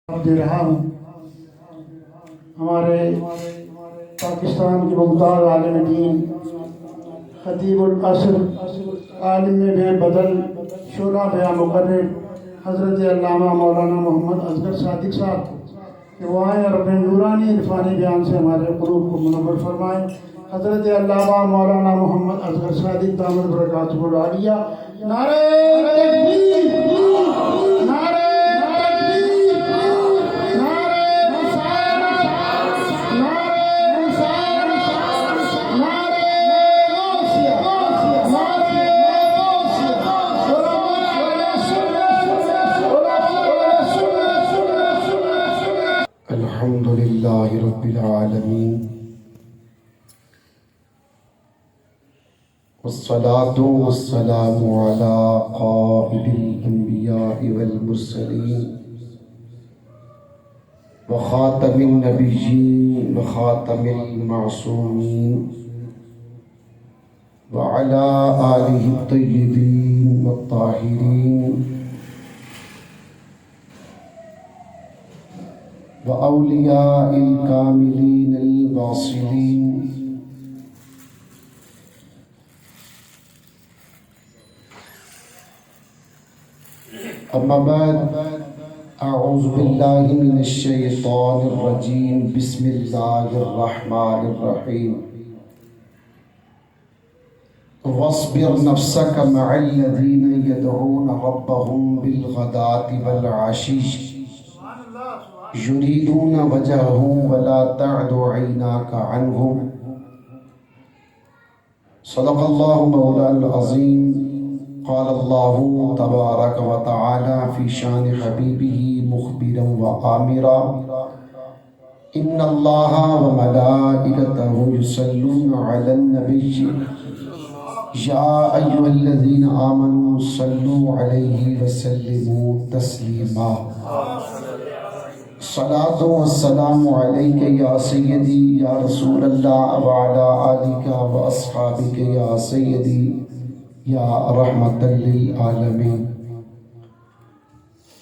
دے رہا ہوں۔ ہمارے پاکستان کے ممتاز عالم دین خطیب العصر عالم بے بدل شعرا بیاں مقرر حضرت علامہ مولانا محمد اصغر صادق صاحب کہ وہ آئیں اور اپنے نورانی عرفانی بیان سے ہمارے قلوب کو منور فرمائیں۔ حضرت علامہ مولانا محمد اصغر صادق دامت برکاتہ العالیہ۔ نعرہ تکبیر، نعرہ الحمد للہ رب العالمین والصلاة والسلام على قائد الانبیاء والمرسلین وخاتم النبیین وخاتم المعصومین وعلى آلہ الطیبین والطاہرین وأولياء الكاملين الواصلين أما بعد أعوذ بالله من الشيطان الرجيم بسم الله الرحمن الرحيم واصبر نفسك مع الذين يدعون ربهم بالغداة والعشي يريدون وجهه ولا تعد عيناك عنهم صدق الله مولانا العظيم قال الله تبارك وتعالى في شان حبيبه مخبرا وآمرا إن الله وملائكته يصلون على النبي يا أيها الذين آمنوا صلوا عليه وسلموا تسليما صلاۃ والسلام علیک یا سیدی یا رسول اللہ وعلی آلک و اصحابک یا سیدی یا رحمت للعالمین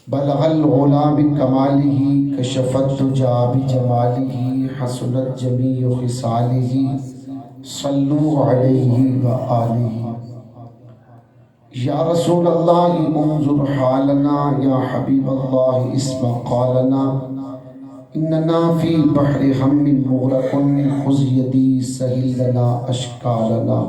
بلغ العلا بکمالہ کشف الدجی بجمالہ حسنت جمیع خصالہ صلوا علیہ وآلہ یا رسول اللہ انظر حالنا یا حبیب اللہ اسمع قالنا اننا فی بحر ہم مغرق خذ یدی سہل لنا اشکالنا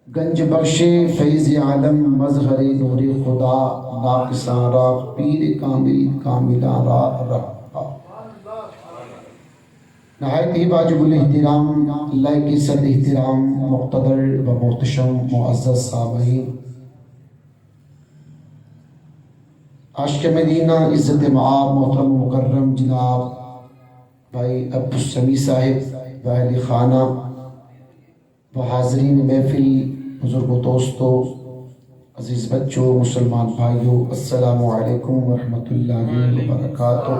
گنج بخش فیض عالم مظہر نور خدا ناقصاں را پیر کامل کاملاں را رہا نہایت ہی واجب الاحترام لائق صد احترام مقتدر و محتشم معزز سامعین، عاشق مدینہ عزت معاب محترم و مکرم جناب بھائی عبدالسمیع صاحب و اہل خانہ و حاضرین محفل، بزرگ و دوستو، عزیز بچوں، مسلمان بھائیوں، السلام علیکم ورحمۃ اللہ وبرکاتہ۔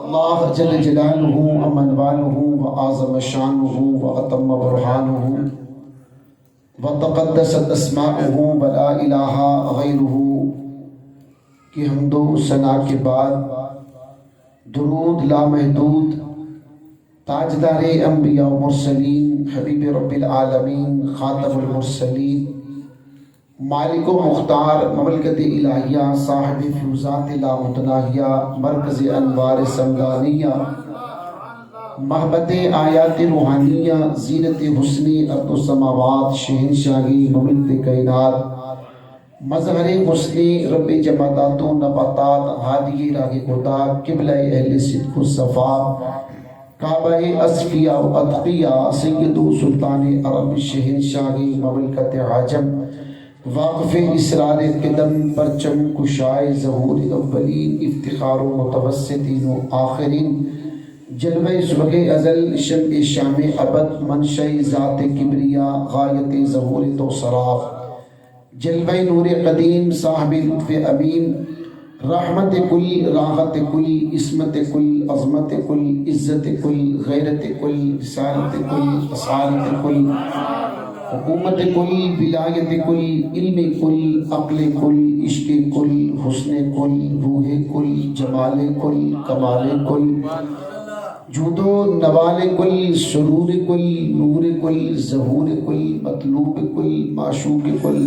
اللہ جل جلالہ امن والہ و اعظم شانہ و اتم برہانہ و تقدست اسماؤہ و لا الہ غیرہ کی حمد و ثنا کے بعد درود لامحدود تاجدار انبیاء و مرسلین حبیب رب العالمین خاتم المرسلین مالک و مختار مملکت الہیہ صاحب فیوزات لامتناہیہ مرکز انوار سمدانیہ محبت آیات روحانیہ زینت حسنی ارض و سماوات شہنشاہی مملکت کائنات مظہر حسنی رب جمادات و نباتات ہادی راہ خدا قبلہ اہل صدق و صفا کعبہ اصفیاء و اتقیاء سید و سلطان عرب شہنشاہی مملکت عجم واقف اسرار قدم پرچم کشائے ظہور اولین افتخار و متوسطین و آخرین جلوہ صبح ازل شمع شام ابد منشأ ذات کبریا غایت ظہور تو سراف جلوہ نور قدیم صاحب لطف امین رحمت کل راحت کل عصمت کل عظمت کل عزت کل غیرت کل رسالت کل اصالت کل حکومت کل، ولایت کل، علم کل، عقل کل، عشق کل، حسن کل، روح کل، جمال کل، کمال کل، جود و نوال کل، سرور کل، نور کل، ظہور کل، مطلوب کل، معشوق کل،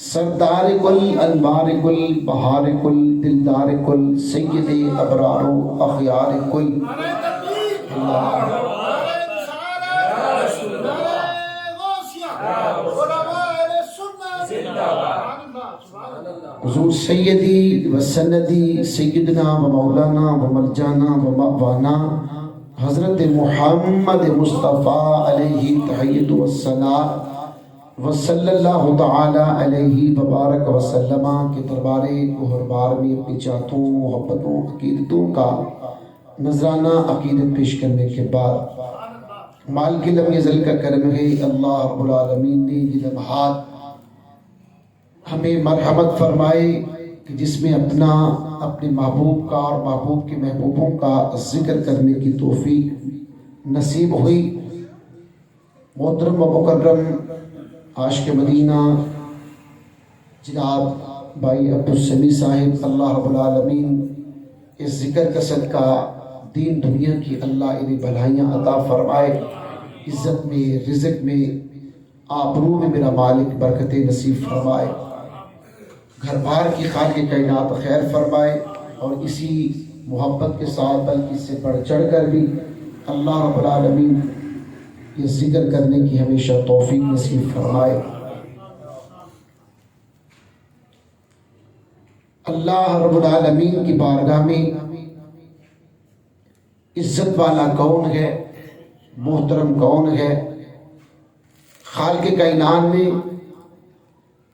سردار کل، انوار کل، بہار کل، دلدار کل، سید ابرار و اخیار کل. حضور سیدی و سندی سیدنا و مولانا و مرجانا و مأوانا حضرت محمد مصطفیٰ علیہ تحیت والثناء و صلی اللہ تعالی علیہ وبارک وسلم کے دربار گہربار میں اپنی چاہتوں، محبتوں، عقیدتوں کا نذرانہ عقیدت پیش کرنے کے بعد مال کے لم یزل کا کرم ہے اللہ رب العالمین نے یہ لمحات ہمیں مرحمت فرمائے کہ جس میں اپنے محبوب کا اور محبوب کے محبوبوں کا ذکر کرنے کی توفیق نصیب ہوئی. محترم و مکرم عاشق مدینہ جناب بھائی عبدالسمیع صاحب، اللہ رب العالمین اس ذکر کا صدقہ دین دنیا کی اللہ انہیں بھلائیاں عطا فرمائے، عزت میں، رزق میں، آبرو میں میرا مالک برکت نصیب فرمائے، گھر بار کی خالق کائنات خیر فرمائے، اور اسی محبت کے ساتھ بلکہ اس سے بڑھ چڑھ کر بھی اللہ رب العالمین یہ ذکر کرنے کی ہمیشہ توفیق نصیب فرمائے. اللہ رب العالمین کی بارگاہ میں عزت والا کون ہے، محترم کون ہے؟ خالق کائنات نے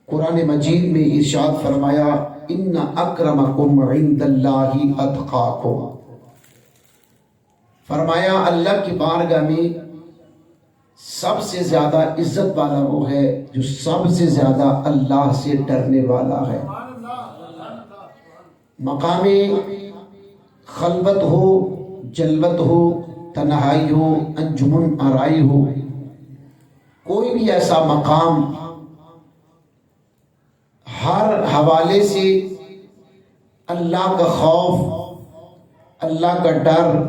قرآن مجید میں ارشاد فرمایا ان اکرمکم عند اللہ اتقاکم. فرمایا اللہ کی بارگاہ میں سب سے زیادہ عزت والا وہ ہے جو سب سے زیادہ اللہ سے ڈرنے والا ہے. مقام خلوت ہو، جلوت ہو، تنہائی ہو، انجمن آرائی ہو، کوئی بھی ایسا مقام ہر حوالے سے اللہ کا خوف، اللہ کا ڈر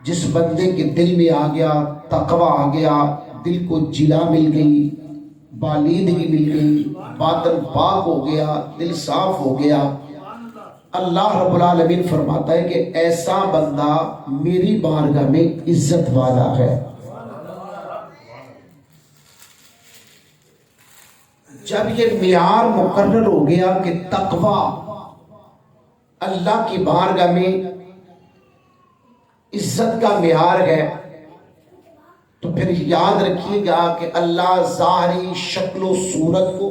جس بندے کے دل میں آ گیا، تقوی آ گیا، دل کو جلا مل گئی، بالیدگی مل گئی، باطن پاک ہو گیا، دل صاف ہو گیا، اللہ رب العالمین فرماتا ہے کہ ایسا بندہ میری بارگاہ میں عزت والا ہے. جب یہ معیار مقرر ہو گیا کہ تقوی اللہ کی بارگاہ میں عزت کا معیار ہے، تو پھر یاد رکھیے گا کہ اللہ ظاہری شکل و صورت کو،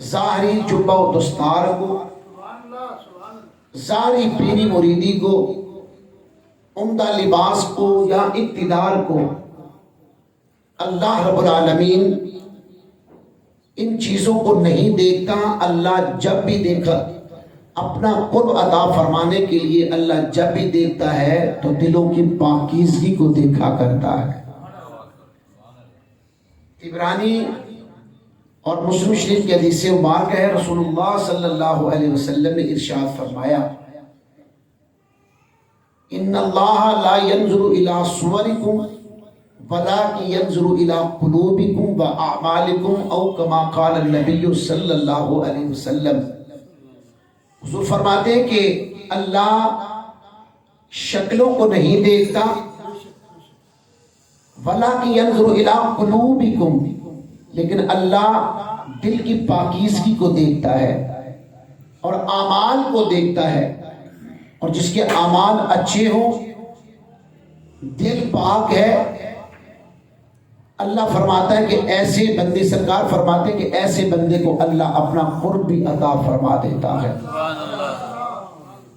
ظاہری جبہ و دستار کو، ظاہری پیری مریدی کو، عمدہ لباس کو یا اقتدار کو، اللہ رب العالمین ان چیزوں کو نہیں دیکھتا. اللہ جب بھی دیکھا اپنا قرب عطا فرمانے کے لیے، اللہ جب بھی دیکھتا ہے تو دلوں کی پاکیزگی کو دیکھا کرتا ہے. عبرانی اور مسلم شریف کی حدیث مبارکہ ہے، رسول اللہ صلی اللہ علیہ وسلم نے ارشاد فرمایا ان اللہ لا ينظر الى صورکم ولكن ينظر الى قلوبکم واعمالکم او کما قال النبی صلی اللہ علیہ وسلم. حضور فرماتے ہیں کہ اللہ شکلوں کو نہیں دیکھتا، وَلَكِنْ يَنْظُرُ إِلَىٰ قُلُوبِكُمْ، لیکن اللہ دل کی پاکیزگی کو دیکھتا ہے اور اعمال کو دیکھتا ہے، اور جس کے اعمال اچھے ہوں، دل پاک ہے، اللہ فرماتا ہے کہ ایسے بندے، سرکار فرماتے ہیں کہ ایسے بندے کو اللہ اپنا قرب بھی عطا فرما دیتا ہے.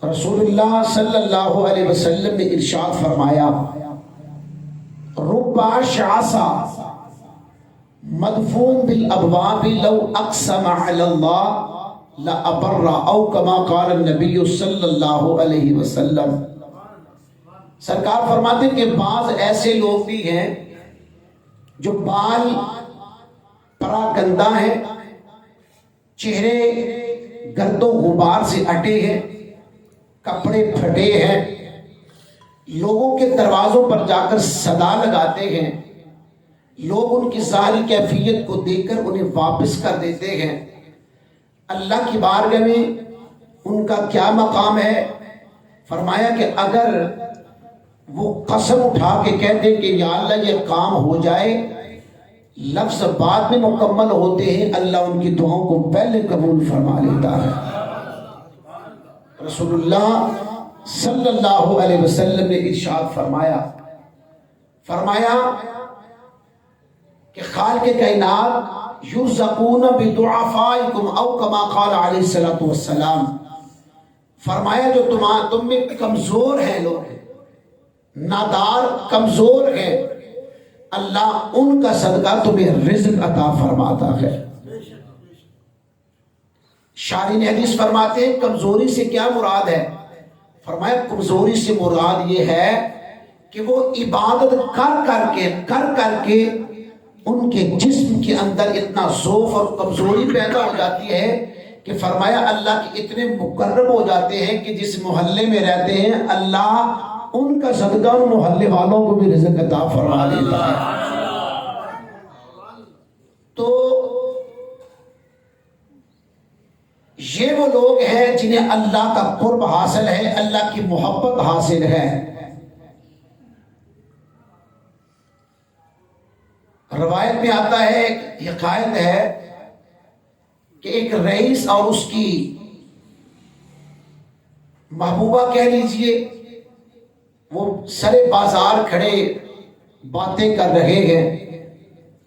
رسول اللہ صلی اللہ علیہ وسلم نے ارشاد فرمایا رب شعثا مدفون بالابواب لو اقسم علی اللہ لابر او کما قال النبی صلی اللہ علیہ وسلم. سرکار فرماتے ہیں کہ بعض ایسے لوگ بھی ہیں جو بال پراگندہ ہیں، چہرے گرد و غبار سے اٹے ہیں، کپڑے پھٹے ہیں، لوگوں کے دروازوں پر جا کر صدا لگاتے ہیں، لوگ ان کی ظاہری کیفیت کو دیکھ کر انہیں واپس کر دیتے ہیں، اللہ کی بارگاہ میں ان کا کیا مقام ہے؟ فرمایا کہ اگر وہ قسم اٹھا کے کہتے کہ یا اللہ یہ کام ہو جائے، لفظ بعد میں مکمل ہوتے ہیں، اللہ ان کی دعاؤں کو پہلے قبول فرما لیتا ہے۔ رسول اللہ صلی اللہ علیہ وسلم نے ارشاد فرمایا کہ خالق کائنات یرزقون بدعفائکم او کما قال علیہ الصلوۃ والسلام، فرمایا جو تم میں کمزور ہیں، لوگ نادار کمزور ہیں، اللہ ان کا صدقہ تمہیں رزق عطا فرماتا ہے۔ شارحین حدیث فرماتے ہیں کمزوری سے کیا مراد ہے؟ فرمایا کمزوری سے مراد یہ ہے کہ وہ عبادت کر کے ان کے جسم کے اندر اتنا ضعف اور کمزوری پیدا ہو جاتی ہے کہ فرمایا اللہ کے اتنے مقرب ہو جاتے ہیں کہ جس محلے میں رہتے ہیں اللہ ان کا صدقہ ان محلے والوں کو بھی رزق عطا فرما دیتا ہے۔ تو یہ وہ لوگ ہیں جنہیں اللہ کا قرب حاصل ہے، اللہ کی محبت حاصل ہے۔ روایت میں آتا ہے، ایک حکایت ہے کہ ایک رئیس اور اس کی محبوبہ کہہ لیجئے، وہ سرے بازار کھڑے باتیں کر رہے ہیں،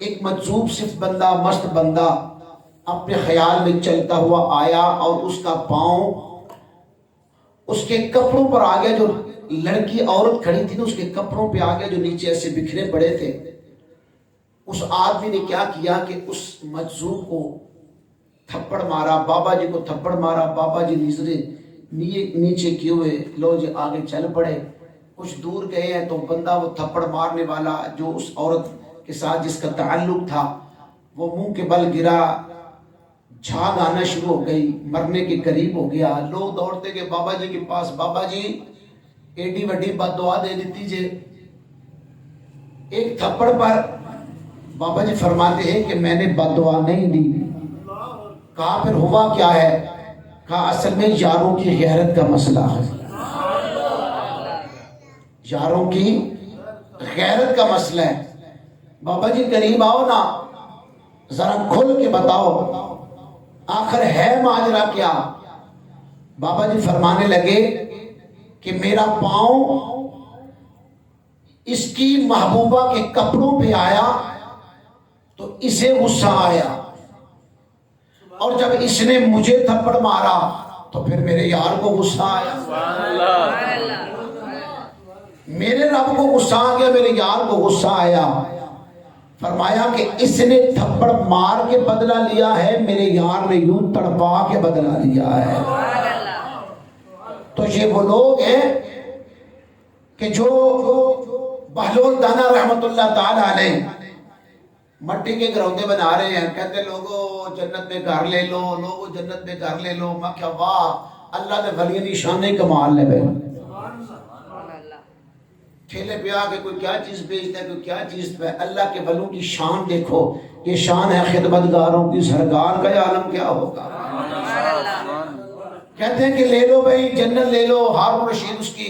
ایک مجذوب صرف بندہ، مست بندہ اپنے خیال میں چلتا ہوا آیا اور اس کا پاؤں اس کے کپڑوں پر آ گیا، جو لڑکی عورت کھڑی تھی نا اس کے کپڑوں پہ آ گیا جو نیچے ایسے بکھرے پڑے تھے۔ اس آدمی نے کیا کیا کہ اس مجذوب کو تھپڑ مارا، بابا جی کو تھپڑ مارا، بابا جی نظریں نیچے کیے ہوئے، لو جی آگے چل پڑے۔ کچھ دور گئے ہیں تو بندہ وہ تھپڑ مارنے والا جو اس عورت کے ساتھ جس کا تعلق تھا وہ منہ کے بل گرا، جھاگ آنا شروع ہو گئی، مرنے کے قریب ہو گیا۔ لوگ دوڑتے کہ بابا جی کے پاس، بابا جی ایڈی وڈی بد دعا دے دیتی جے ایک تھپڑ پر۔ بابا جی فرماتے ہیں کہ میں نے بد دعا نہیں دی۔ کہا پھر ہوا کیا ہے؟ کہا اصل میں یاروں کی غیرت کا مسئلہ ہے، یاروں کی غیرت کا مسئلہ ہے۔ بابا جی قریب آؤ نا، ذرا کھل کے بتاؤ آخر ہے ماجرا کیا؟ بابا جی فرمانے لگے کہ میرا پاؤں اس کی محبوبہ کے کپڑوں پہ آیا تو اسے غصہ آیا، اور جب اس نے مجھے تھپڑ مارا تو پھر میرے یار کو غصہ آیا، میرے رب کو غصہ آ گیا، میرے یار کو غصہ آیا۔ فرمایا کہ اس نے تھپڑ مار کے بدلہ لیا ہے، میرے یار نے یوں تڑپا کے بدلہ لیا ہے۔ تو یہ وہ لوگ ہیں کہ جو بہلول دانا رحمت اللہ تعالی علیہ مٹی کے گروندے بنا رہے ہیں، کہتے لوگوں جنت میں گھر لے لو، لوگوں جنت میں گھر لے لو۔ میں کہا واہ، اللہ نے ولی نشانے کمال لے بے۔ ٹھیلے پہ آ کے کوئی کیا چیز بیچتا ہے، کوئی کیا چیز پہ۔ اللہ کے ولوں کی شان دیکھو، یہ شان ہے خدمتگاروں کی، سرکار کا عالم کیا ہوگا۔ کہتے ہیں کہ لے لو بھائی جنت لے لو۔ ہارون رشید اس کی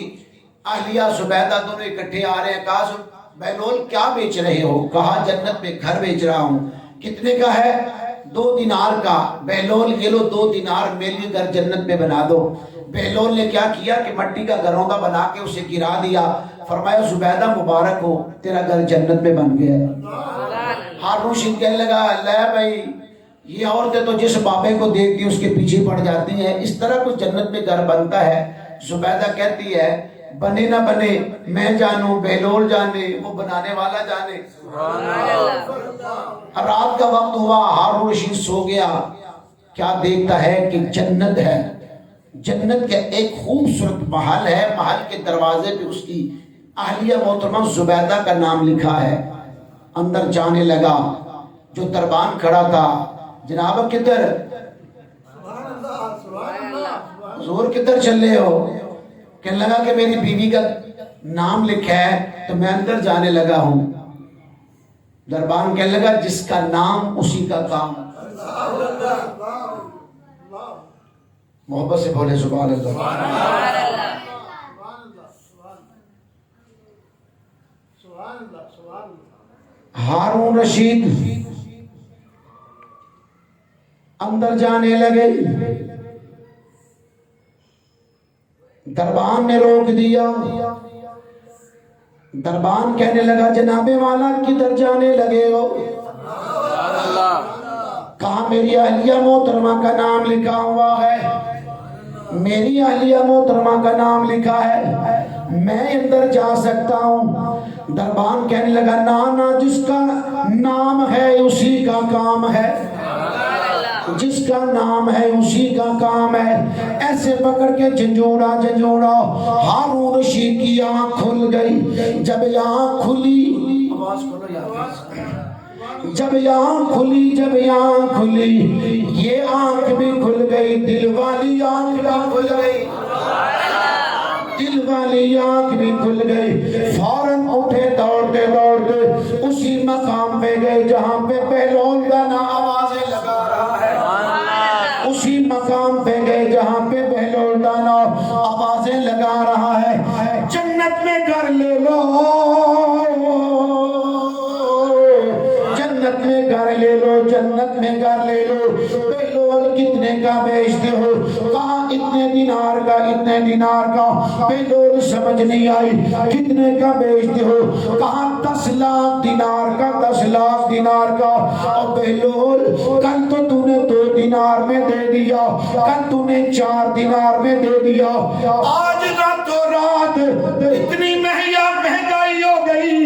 اہلیہ زبیدہ دونوں اکٹھے آ رہے ہیں۔ کہا بہلول کیا بیچ رہے ہو؟ کہا جنت میں گھر بیچ رہا ہوں۔ کتنے کا ہے؟ 2 دینار کا۔ بہلول یہ لو 2 دینار، میرے لیے گھر جنت میں بنا دو۔ بہلول نے کیا کیا کہ مٹی کا گھروندا بنا کے اسے گرا دیا۔ فرمایا زبیدہ مبارک ہو، تیرا گھر جنت میں بن گیا۔ ہارون رشید کہنے لگا لے بھائی، یہ عورتیں تو جس بابے کو دیکھتی اس کے پیچھے پڑ جاتی ہیں، اس طرح کچھ جنت میں گھر بنتا ہے۔ زبیدہ کہتی ہے بنے نہ بنے میں جانوں، بہلول جانے، وہ بنانے والا جانے۔ رات کا وقت ہوا، ہارون رشید سو گیا، کیا دیکھتا ہے کہ جنت ہے۔ جنت کا ایک خوبصورت محل ہے، محل کے دروازے پہ اس کی اہلیہ محترمہ زبیدہ کا نام لکھا ہے۔ اندر جانے لگا. جو دربان کھڑا تھا، جناب کدھر، حضور کدھر چل رہے ہو؟ کہنے لگا کہ میری بیوی کا نام لکھا ہے تو میں اندر جانے لگا ہوں. دربان کہنے لگا جس کا نام اسی کا کام. محبت سے بولے سبحان اللہ. ہارون رشید اندر جانے لگے. دربان نے روک دیا. دربان کہنے لگا جناب والا کدھر جانے لگے ہو؟ کہا میری اہلیہ محترمہ کا نام لکھا ہوا ہے، میری اہلیہ محترمہ کا نام لکھا ہے، میں اندر جا سکتا ہوں. دربان کہنے لگا نا جس کا نام ہے اسی کا کام ہے، جس کا نام ہے اسی کا کام ہے. ایسے پکڑ کے جھنجھوڑا ہارون رشید کی آنکھ کھل گئی. جب آنکھ کھلی، آواز کھولو یار، جب آنکھ کھلی یہ آنکھ بھی کھل گئی، دل والی آنکھ بھی کھل گئی، دل والی آنکھ بھی کھل گئی. فوراً اٹھے دوڑتے اسی مقام پہ گئے جہاں پہ پہلوان گانا آوازیں لگا رہا ہے، اسی مقام پہ گئے جہاں پہ بہلول دانا آوازیں لگا رہا ہے. جنت میں گھر لے لو، جنت میں گھر لے لو، جنت میں گھر لے لو. بہلول کتنے کا بیچتے ہو؟ کہاں اتنے دینار کا، اتنے دینار کا. بہلول سمجھ نہیں آئی کتنے کا بیچتے ہو؟ کہاں 10 لاکھ دینار کا، 10 لاکھ دینار کا. اور بہلول کل تو تو نے 2 دینار میں دے دیا، کل تو نے 4 دینار میں دے دیا، آج راتوں رات اتنی مہنگائی ہو گئی،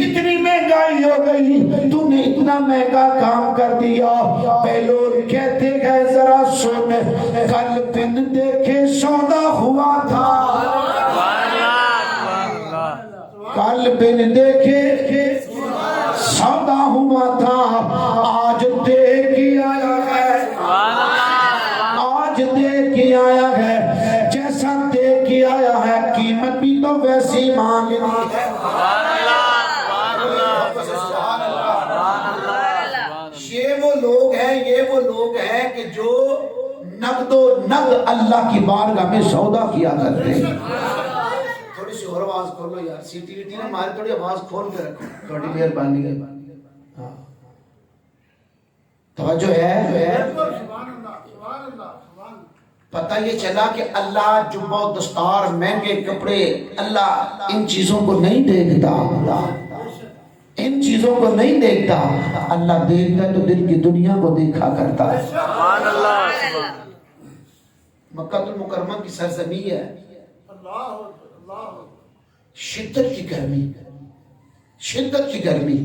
اتنی مہنگائی ہو گئی، تو نے اتنا مہنگا کام کر دیا. بہلول کہتے ہیں ذرا سن، کل بن دیکھے سودا ہوا تھا، کل بن دیکھے سودا ہوا تھا، آج دیکھ کے آیا ہے، آج دیکھ کے آیا ہے. جیسا دیکھ کے آیا ہے قیمت بھی تو ویسی مانگنی ہے. یہ وہ لوگ ہیں کہ جو نقد و نقد اللہ کی بارگاہ میں سودا کیا کرتے ہیں. تھوڑی سی اور آواز کھولو یار، سیٹی ویٹی نہ مارے، تھوڑی آواز کھول کے رکھو، تھوڑی مہربانی ہے. توجہ ہے. پتہ یہ چلا کہ اللہ جبہ و دستار، مہنگے کپڑے، اللہ ان چیزوں کو نہیں دیکھتا، ان چیزوں کو نہیں دیکھتا. اللہ دیکھتا تو دل کی دنیا کو دیکھا کرتا ہے. مکہ المکرمہ کی سرزمین ہے، شدت کی گرمی، شدت کی گرمی.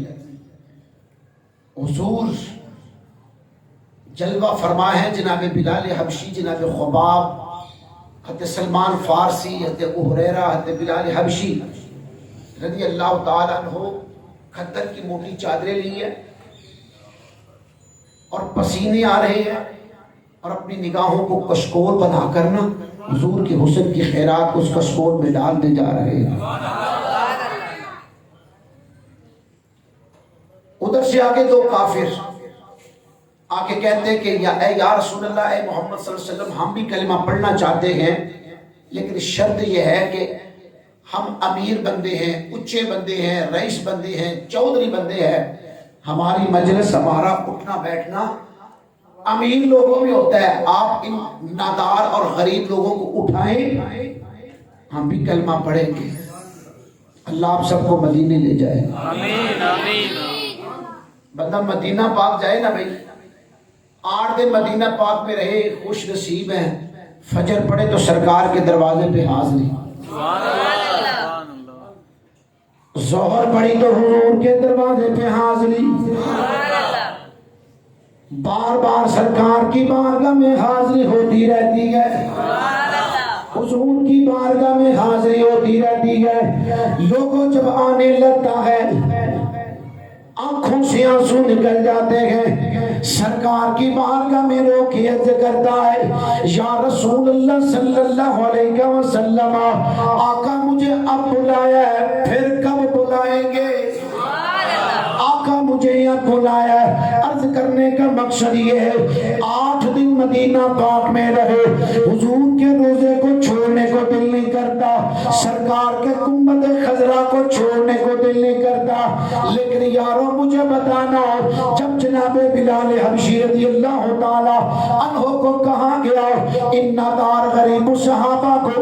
حضور جلوہ فرما ہے جناب بلال حبشی، جناب خباب، حضرت سلمان فارسی، حضرت ابو ہریرہ، حضرت بلال حبشی رضی اللہ تعالیٰ عنہ کھدر کی موٹی چادریں لی ہے اور پسینے آ رہے ہیں اور اپنی نگاہوں کو کشکول بنا کرنا حضور کے حسن کی خیرات اس کشکول میں ڈالتے جا رہے ہیں. ادھر سے آگے 2 کافر آگے کہتے کہ یا رسول اللہ، اے محمد صلی اللہ علیہ وسلم، ہم بھی کلمہ پڑھنا چاہتے ہیں لیکن شرط یہ ہے کہ ہم امیر بندے ہیں، اچھے بندے ہیں، رئیس بندے ہیں، چودھری بندے ہیں، ہماری مجلس، ہمارا اٹھنا بیٹھنا امیر لوگوں میں ہوتا ہے، آپ ان نادار اور غریب لوگوں کو اٹھائیں، ہم بھی کلمہ پڑھیں گے. اللہ آپ سب کو مدینے لے جائے. آمین آمین. بندہ مدینہ پاک جائے نا بھائی، 8 دن مدینہ پاک میں رہے، خوش نصیب ہیں. فجر پڑے تو سرکار کے دروازے پہ حاضری، ظہر پڑی تو حضور کے دروازے پہ حاضری، بار بار سرکار کی بارگاہ میں حاضری ہوتی رہتی ہے، حضور کی بارگاہ میں حاضری ہوتی رہتی ہے. لوگوں جب آنے لگتا ہے، آنکھوں سے آنسو نکل جاتے ہیں، سرکار کی بارگاہ میں رو کے عرض کرتا ہے یا رسول اللہ صلی اللہ علیہ وسلم، آقا مجھے اب بلایا ہے، پھر کب بلائیں گے؟ آقا مجھے یہاں بلایا ہے۔ عرض کرنے کا مقصد یہ ہے 8 دن مدینہ پاک میں رہے، حضور کے روزے کو چھوڑنے کو دل نہیں کرتا، سرکار کے گنبد خضرا کو چھوڑنے کو دل نہیں کرتا، لیکن یارو مجھے بتانا جب جناب بلال حبشی رضی اللہ تعالی عنہ کو کہا گیا ان نادار غریب صحابہ کو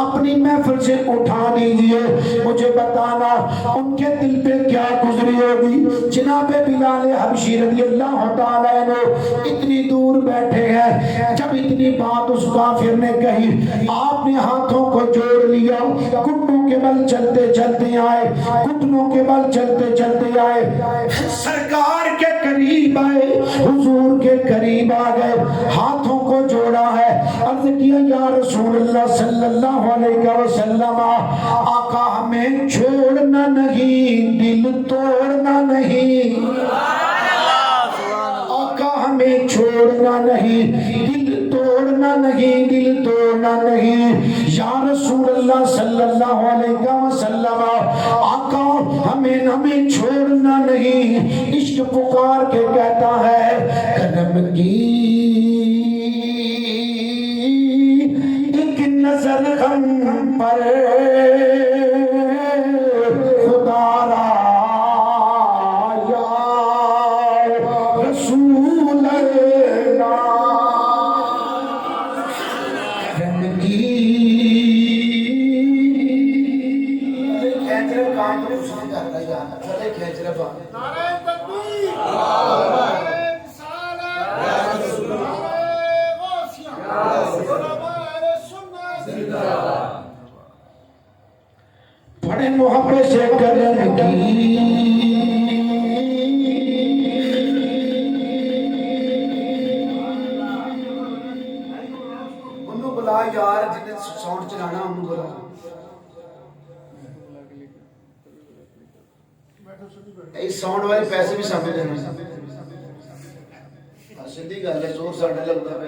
اپنی محفل سے اٹھا دیجئے، مجھے بتانا ان کے دل پہ کیا گزری ہوگی۔ جناب بلال حبشی رضی اللہ تعالی عنہ اتنی دور بیٹھے ہیں، جب اتنی بات اس کافر نے کہی آپ نے ہاتھوں کو جوڑ لیا، گھٹنوں کے بل چلتے چلتے آئے، گھٹنوں کے بل چلتے چلتے آئے، سرکار کے قریب آئے، حضور کے قریب آ گئے، ہاتھوں کو جوڑا ہے، عرض کیا یا رسول اللہ صلی اللہ علیہ وسلم، آقا ہمیں چھوڑنا نہیں، دل توڑنا نہیں، آقا ہمیں چھوڑنا نہیں، دل توڑنا نہیں، دل توڑنا نہیں، یا رسول اللہ صلی اللہ علیہ وسلم، آقا ہمیں چھوڑنا نہیں۔ عشق پکار کے کہتا ہے کرم کی ایک نظر غم پر خدا را یا رسول اللہ، کرم کی کھینچ رہے کام تو سن کر رہا یار چلے کھینچ رہے بات نعرہ تکبیر، بڑے محبت سے کرم کی انہوں بلا یار جنہیں ساؤنڈ چلانا انہوں بلا اس ساؤنڈ والے پیسے بھی سامنے دینا سندھی گل ہے زور ساڑھے لگتا پہ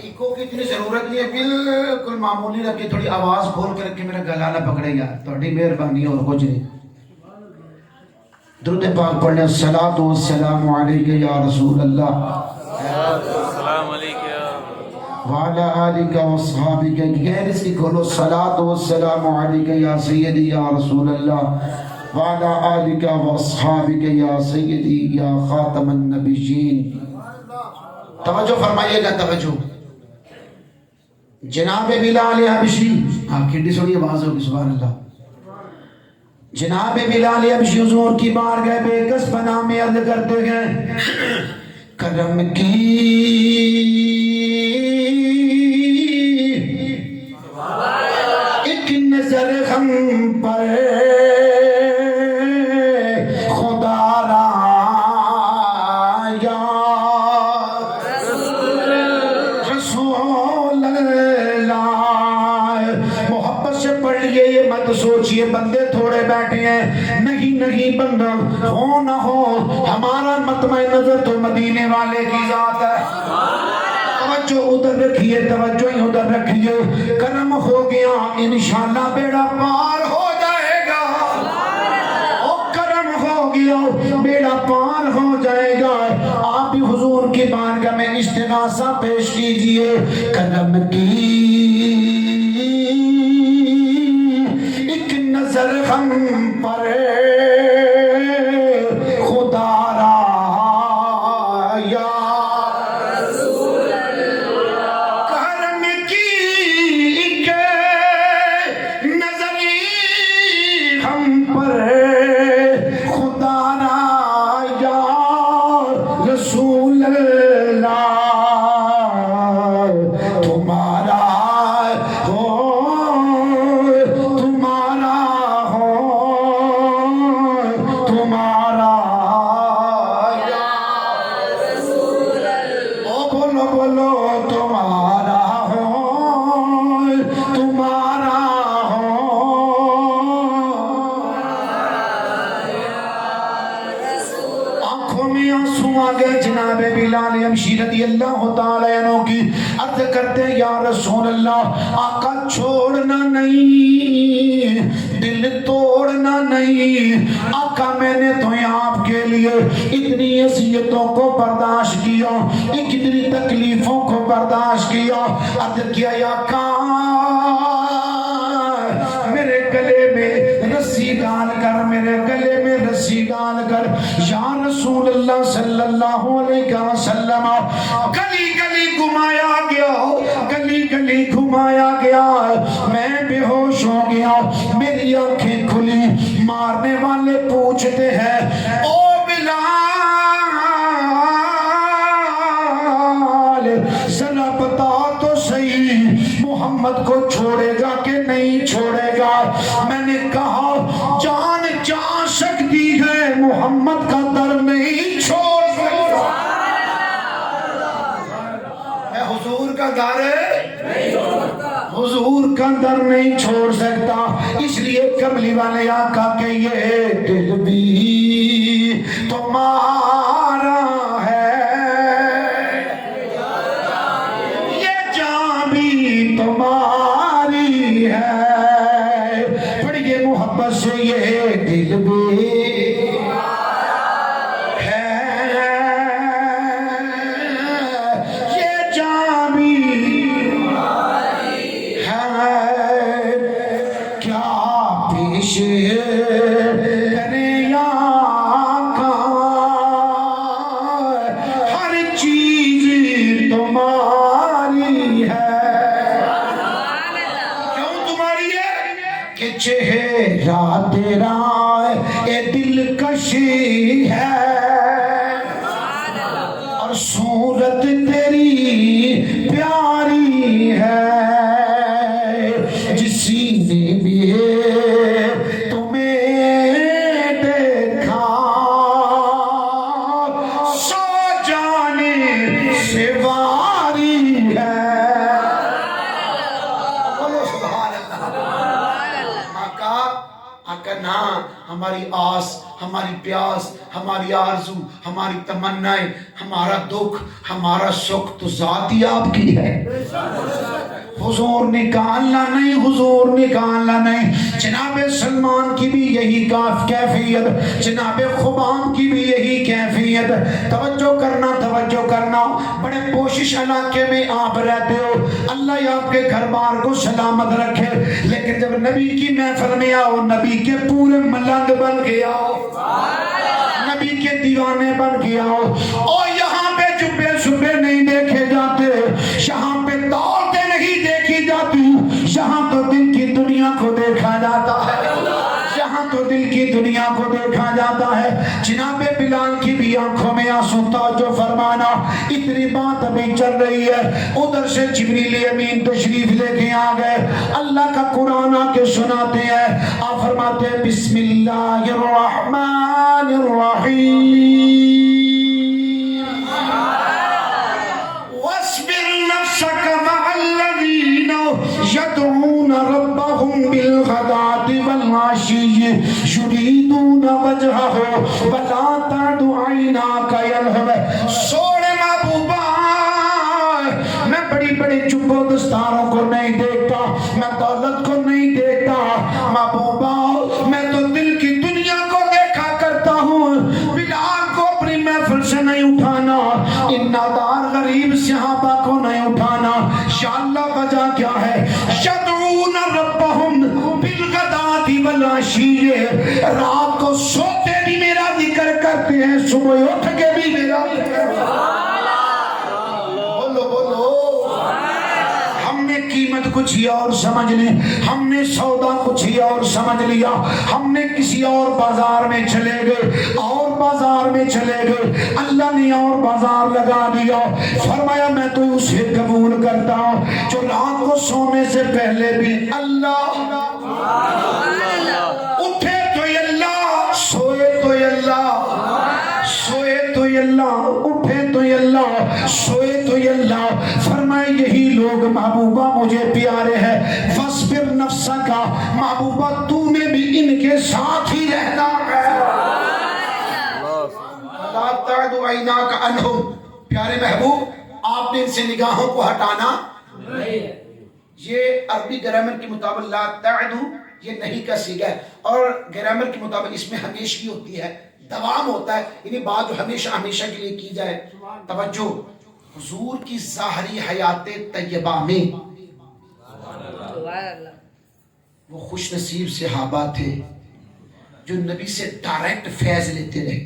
ایکو کی اتنی ضرورت نہیں ہے، بالکل معمولی رکھے، تھوڑی آواز کھول کے رکھے، میرا گلا نہ پکڑے گا، تھوڑی مہربانی اور کچھ نہیں۔ درود پاک پڑھنے الصلاۃ والسلام علیک یا رسول اللہ السلام علیکم وعلی آلک واصحابک، غیر اس کی کھولو الصلاۃ والسلام علیک یا سیدی یا رسول اللہ وعلی آلک واصحابک یا سیدی یا خاتم النبیین۔ توجہ فرمائیے گا، توجہ۔ جناب بلال حبشی، کھڑی سوڑی آواز ہوگی سبحان اللہ، جناب بلال حبشی حضور کی بارگاہ بے کس پناہ میں عرض کرتے گئے کرم کی ایک نظر غم پر خدا را یا رسول اللہ، محبت سے پڑھئے، یہ مت سوچئے بندے تھوڑے بیٹھے ہیں، نہیں بندہ ہو نہ ہو ہمارا مطمع نظر تو مدینے والے کی ذات ہے۔ توجہ ادھر رکھیے، توجہ ہی ادھر رکھیے، کرم ہو گیا انشاءاللہ بیڑا پار ہو جائے گا، او کرم ہو گیا بیڑا پار ہو جائے گا۔ آپ بھی حضور کی بارگاہ میں استغاثہ پیش کیجئے، کرم کی ایک نظر غم پر خدا را یا رسول اللہ، کرم کی ایک نظر غم پر خدا را یا رسول اللہ، تمہارا ہو تمہارا یا رسول اللہ، او بولو بولو تمہارا ہو تمہارا آنسو آ گئے جناب بلال حبشی رضی اللہ تعالی عنہ کی. عرض کرتے یا رسول اللہ آقا چھوڑنا نہیں, دل توڑنا نہیں. آقا میں نے تو آپ کے لیے اتنی اذیتوں کو برداشت کیا, اتنی تکلیفوں کو برداشت کیا. عرض کیا یا آقا میرے گلے میں رسی ڈال کر, میرے گلے میں رسی ڈال کر. یا رسول اللہ صلی اللہ علیہ وسلم گلی گلی گھمایا گیا, گلی گلی گھمایا گیا. میں بے ہوش ہو گیا, میری آنکھیں کھلی. مارنے والے پوچھتے ہیں او ذرا بتا تو صحیح محمد کو چھوڑے گا کہ نہیں چھوڑے گا. میں نے کہا جان جا سکتی ہے, محمد کا در نہیں چھوڑ سکتا. میں حضور کا در حضور کا در نہیں چھوڑ سکتا. اس لیے کملی والے آقا کہ یہ دل بھی تمہارا ہے, تمہاری ہے. پڑھیے محبت سے یہ دل بھی ہے, یہ جان بھی ہے. کیا پیش کرے آقا, ہر چیز تمہاری ہے. چہرہ تیرا اے دلکشی ہے, اور صورت تیری پیاری ہے. جسی نے بھی تمہیں دیکھا سو جانے سے واری ہے. آقا نا ہماری آس, ہماری پیاس, ہماری آرزو, ہماری تمنائیں, ہمارا دکھ, ہمارا سکھ تو ذات ہی آپ کی ہے. حضور نکالنا نہیں, حضور نکالنا نہیں. جناب سلمان کی بھی یہی کیفیت, جناب خبام کی بھی یہی کیفیت. توجہ کرنا, توجہ کرنا. بڑے کوشش علاقے میں آپ رہتے ہو, اللہ آپ کے گھر بار کو سلامت رکھے. لیکن جب نبی کی محفل میں آؤ, نبی کے پورے ملنگ بن کے آؤ, نبی کے دیوانے بن کے آؤ. اور یہاں پہ جبے شبے نہیں دیکھے جاتے, یہاں پہ دولتیں نہیں دیکھی جاتی, یہاں تو دل کی دنیا کو دیکھا جاتا ہے, یہاں تو دل کی دنیا کو دیکھا جاتا ہے. جناب بلال کی بھی آنکھوں میں آنسو. توجہ فرمانا, اتنی بات ابھی چل رہی ہے, ادھر سے جبریل امین تشریف لے کے آ گئے. اللہ کا قرآن آ کے سناتے ہیں. آپ فرماتے ہیں بسم اللہ الرحمن الرحیم, واصبر نفسك مع الذين يدعون ربهم بالغداة والعشي يريدون وجهه ولا تعد عيناك يلهب. سوڑے محبوبہ, میں بڑی بڑی چوبوں دستاروں کو نہیں دیکھتا, میں دولت کو نہیں دیکھتا. محبوبہ میں تو دل کی دنیا کو دیکھا کرتا ہوں. بلال کو اپنی محفل سے نہیں اٹھانا, ان نادار غریب صحابہ کو نہیں اٹھانا. یا اللہ وجہ کیا ہے؟ یدعون ربهم بالغداة والعشی, رات کو سوتے بھی میرا ذکر کرتے ہیں, صبح اٹھ کے بھی میرا ذکر کرتے ہیں. بولو بولو. ہم نے قیمت کچھ ہی اور سمجھ لی, ہم نے سودا کچھ ہی اور سمجھ لیا, ہم نے کسی اور بازار میں چلے گئے, اور بازار میں چلے گئے. اللہ نے اور بازار لگا دیا. فرمایا میں تو اسے قبول کرتا ہوں جو رات کو سونے سے پہلے بھی اللہ, اٹھے تو اللہ, سوئے تو اللہ, سوئے تو اللہ, اٹھے تو اللہ, سوئے تو اللہ. فرمائے یہی لوگ محبوبہ مجھے پیارے ہیں. فاصبر نفسک, محبوبہ تو نے بھی ان کے ساتھ ہی رہنا ہے. تعد عیناک عنہم، پیارے محبوب آپ نے ان سے نگاہوں کو ہٹانا یہ عربی گرامر کے مطابق لا تعدو یہ نہیں کا صیغہ ہے، اور گرامر کے مطابق اس میں ہمیشگی ہوتی ہے، دوام ہوتا ہے، یعنی بات جو ہمیشہ ہمیشہ کے لیے کی جائے۔ توجہ، حضور کی ظاہری حیات طیبہ میں وہ خوش نصیب صحابہ تھے جو نبی سے ڈائریکٹ فیض لیتے رہے۔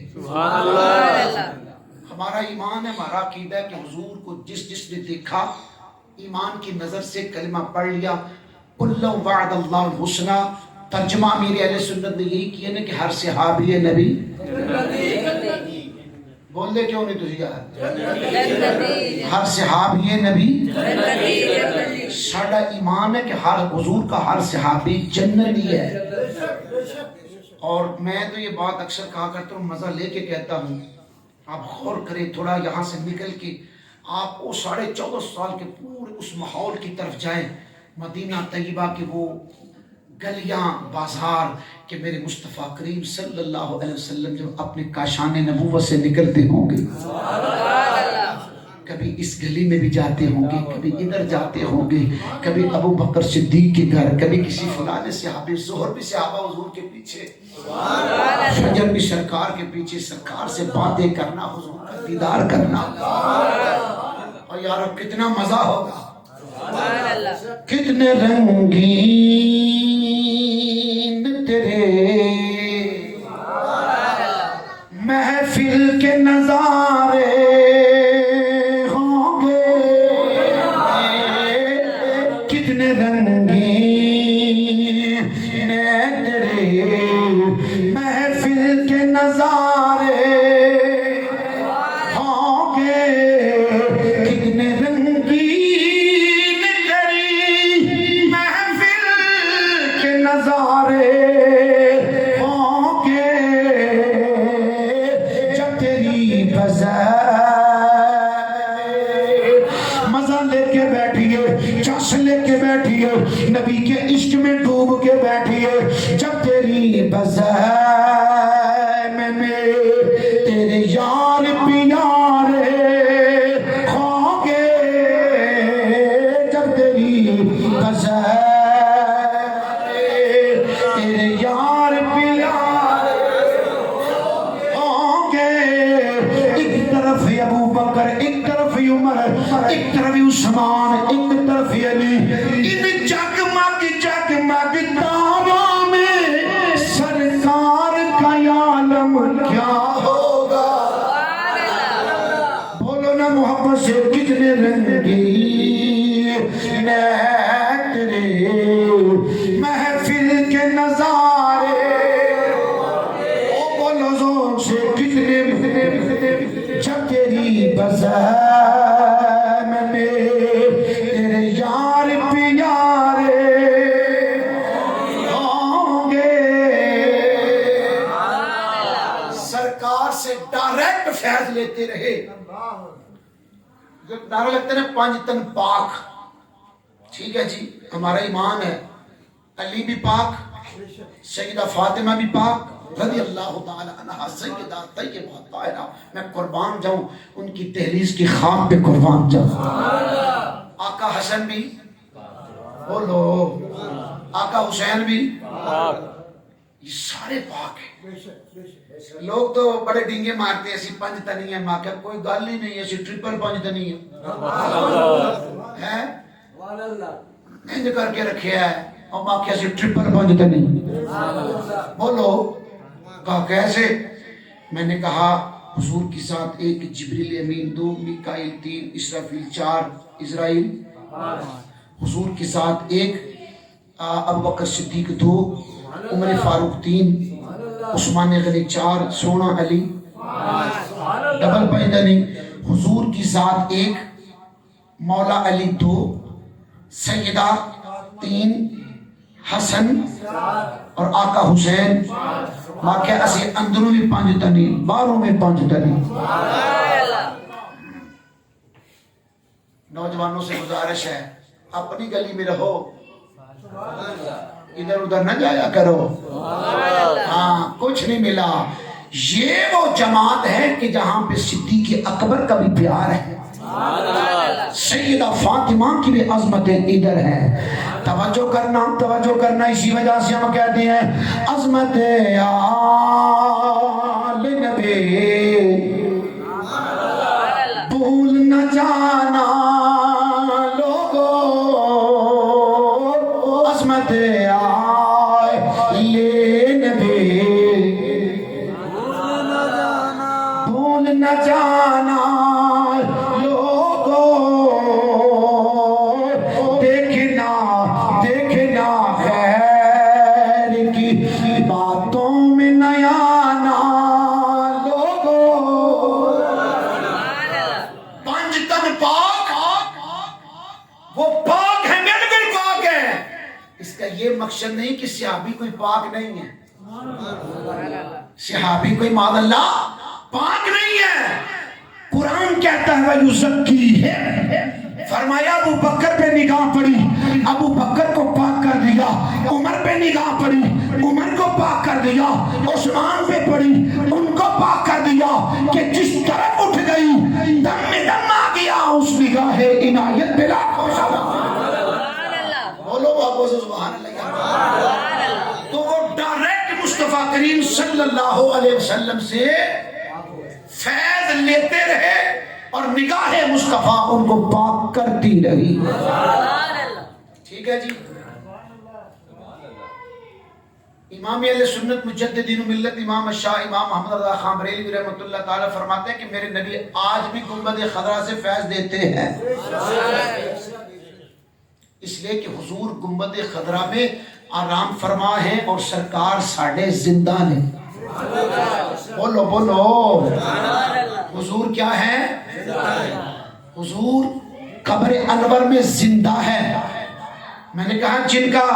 ہمارا ایمان ہے، ہمارا عقیدہ ہے کہ حضور کو جس نے دیکھا ایمان کی نظر سے کلمہ پڑھ لیا، کل وعد اللہ الحسنہ، ترجمہ میرے اہل سنت نے یہی کیا نا کہ ہر صحابی نبی بول دے کیوں نہیں تجھے یار، ہر صحابی نبی، ساڈا ایمان ہے کہ ہر حضور کا ہر صحابی جنتی ہے۔ اور میں تو یہ بات اکثر کہا کرتا ہوں، مزہ لے کے کہتا ہوں، آپ غور کریں تھوڑا، یہاں سے نکل کے آپ وہ 14.5 سال کے پورے اس ماحول کی طرف جائیں، مدینہ طیبہ کے وہ گلیاں بازار، کہ میرے مصطفیٰ کریم صلی اللہ علیہ وسلم جب اپنے کاشان نبوت سے نکلتے ہوں گے، کبھی اس گلی میں بھی جاتے ہوں گے، کبھی ادھر جاتے ہوں گے، کبھی ابو بکر صدیق کے گھر، کبھی کسی فلانے صحابی، ظہر بھی صحابہ حضور کے پیچھے، فجر بھی سرکار کے پیچھے، سرکار سے باتیں کرنا، حضور کا دیدار کرنا، اور یارو کتنا مزہ ہوگا، کتنے رنگین تیرے محفل کے نظارے ہوں گے، کتنے رنگین تیرے محفل کے نظارے ہوں گے، کتنے رنگین تیری محفل کے نظارے ہوں گے، جب تیری مزہ لے کے بیٹھیے، چش لے کے بیٹھیے، نبی کے عشق میں ڈوب کے بیٹھیے، جب تیری بزم میں تیرے یار پیارے ہوں گے، جب تیری بزم تیرے یار پیارے ہوں گے، ایک طرف ابو بکر، ایک طرف عمر، ایک طرف عثمان، ایک طرف علی، ان جگمگ جگمگ تاروں میں سرکار کا عالم کیا ہوگا، بولو نا محبت سے، کتنے رنگین تیرے محفل کے نظارے، او بولو زور سے، کتنے، جب تیری بزم میں تیرے یار پیارے ہوں گے، سرکار سے ڈائریکٹ فیض لیتے رہے، نعرہ لگتے ہیں پانچ تن پاک، ٹھیک ہے جی، ہمارا ایمان ہے، علی بھی پاک، سیدہ فاطمہ بھی پاک رضی اللہ تعالی عنہ، سیدہ طیبہ طاہرہ، میں قربان جاؤں ان کی دہلیز کی خاک پہ قربان جاؤں، آقا حسن بھی بولو، آقا حسین بھی، یہ سارے پاک ہیں۔ لوگ تو بڑے ڈینگے مارتے ہیں، اسی پنج تنی ہے، ماں کہ کوئی گل ہی نہیں ہے، اسی ٹرپل پنج تنی ہے، انج کر کے رکھے ہے، اور ماں کہ اسی ٹرپل پنج تنی، بولو، کہا کیسے؟ میں نے کہا حضور کی ذات ایک، جبریل امین 2، میکائیل 3، اسرافیل 4، اسرائیل، حضور کی ذات ایک، ابو بکر صدیق 2، عمر فاروق 3، عثمان غنی 4، سونا علی، ڈبل پیدنی، حضور کی ذات ایک، مولا علی 2، سیدہ 3، حسن اور آقا حسین، واقعہ اسی اندروں میں 5 تنی، باہروں میں 5 تنی۔ نوجوانوں سے گزارش ہے، اپنی گلی میں رہو، ادھر ادھر نہ جایا کرو، ہاں کچھ نہیں ملا، یہ وہ جماعت ہے کہ جہاں پہ صدیق اکبر کا بھی پیار ہے، سیدہ فاطمہ کی بھی عظمتیں ادھر ہیں۔ توجہ کرنا، اسی وجہ سے ہم کہتے ہیں عظمت آل نبی بھول نہ جانا لوگو، عظمت آل نبی بھول نہ جانا لوگو، دیکھنا خیر کی باتوں میں نیا آنا لوگو۔ پنج تن پاک، وہ پاک ہے، بالکل پاک ہے۔ اس کا یہ مقصد نہیں کہ صحابی کوئی پاک نہیں ہے، صحابی کوئی معاذ اللہ پاک نہیں ہے۔ قرآن کہتا ہے وَيُزَكِّيهِمْ، فرمایا ابو بکر پہ نگاہ پڑی، ابو بکر کو پاک کر دیا، عمر پہ نگاہ پڑی، عمر کو پاک کر دیا، عثمان پہ پڑی، ان کو پاک کر دیا، کہ جس طرف اٹھ گئی دم میں دم آ گیا اس نگاہ عنایت بلا خوشا۔ بولو بابو سبحان اللہ۔ تو وہ ڈائریکٹ مصطفیٰ کریم صلی اللہ علیہ وسلم سے فیض لیتے رہے اور نگاہ مصطفیٰ ان کو پاک کرتی رہی۔ ٹھیک ہے جی۔ امام اہل سنت مجددین ملت امام الشاہ امام محمد رضا خان بریلوی رحمۃ اللہ تعالی فرماتے ہیں کہ میرے نبی آج بھی گنبد خضرا سے فیض دیتے ہیں، اس لیے کہ حضور گنبد خضرا میں آرام فرما ہیں اور سرکار ساڑھے زندہ نے۔ بولو بولو، حضور کیا ہے؟ حضور قبر انور میں زندہ ہے۔ میں نے کہا جن کا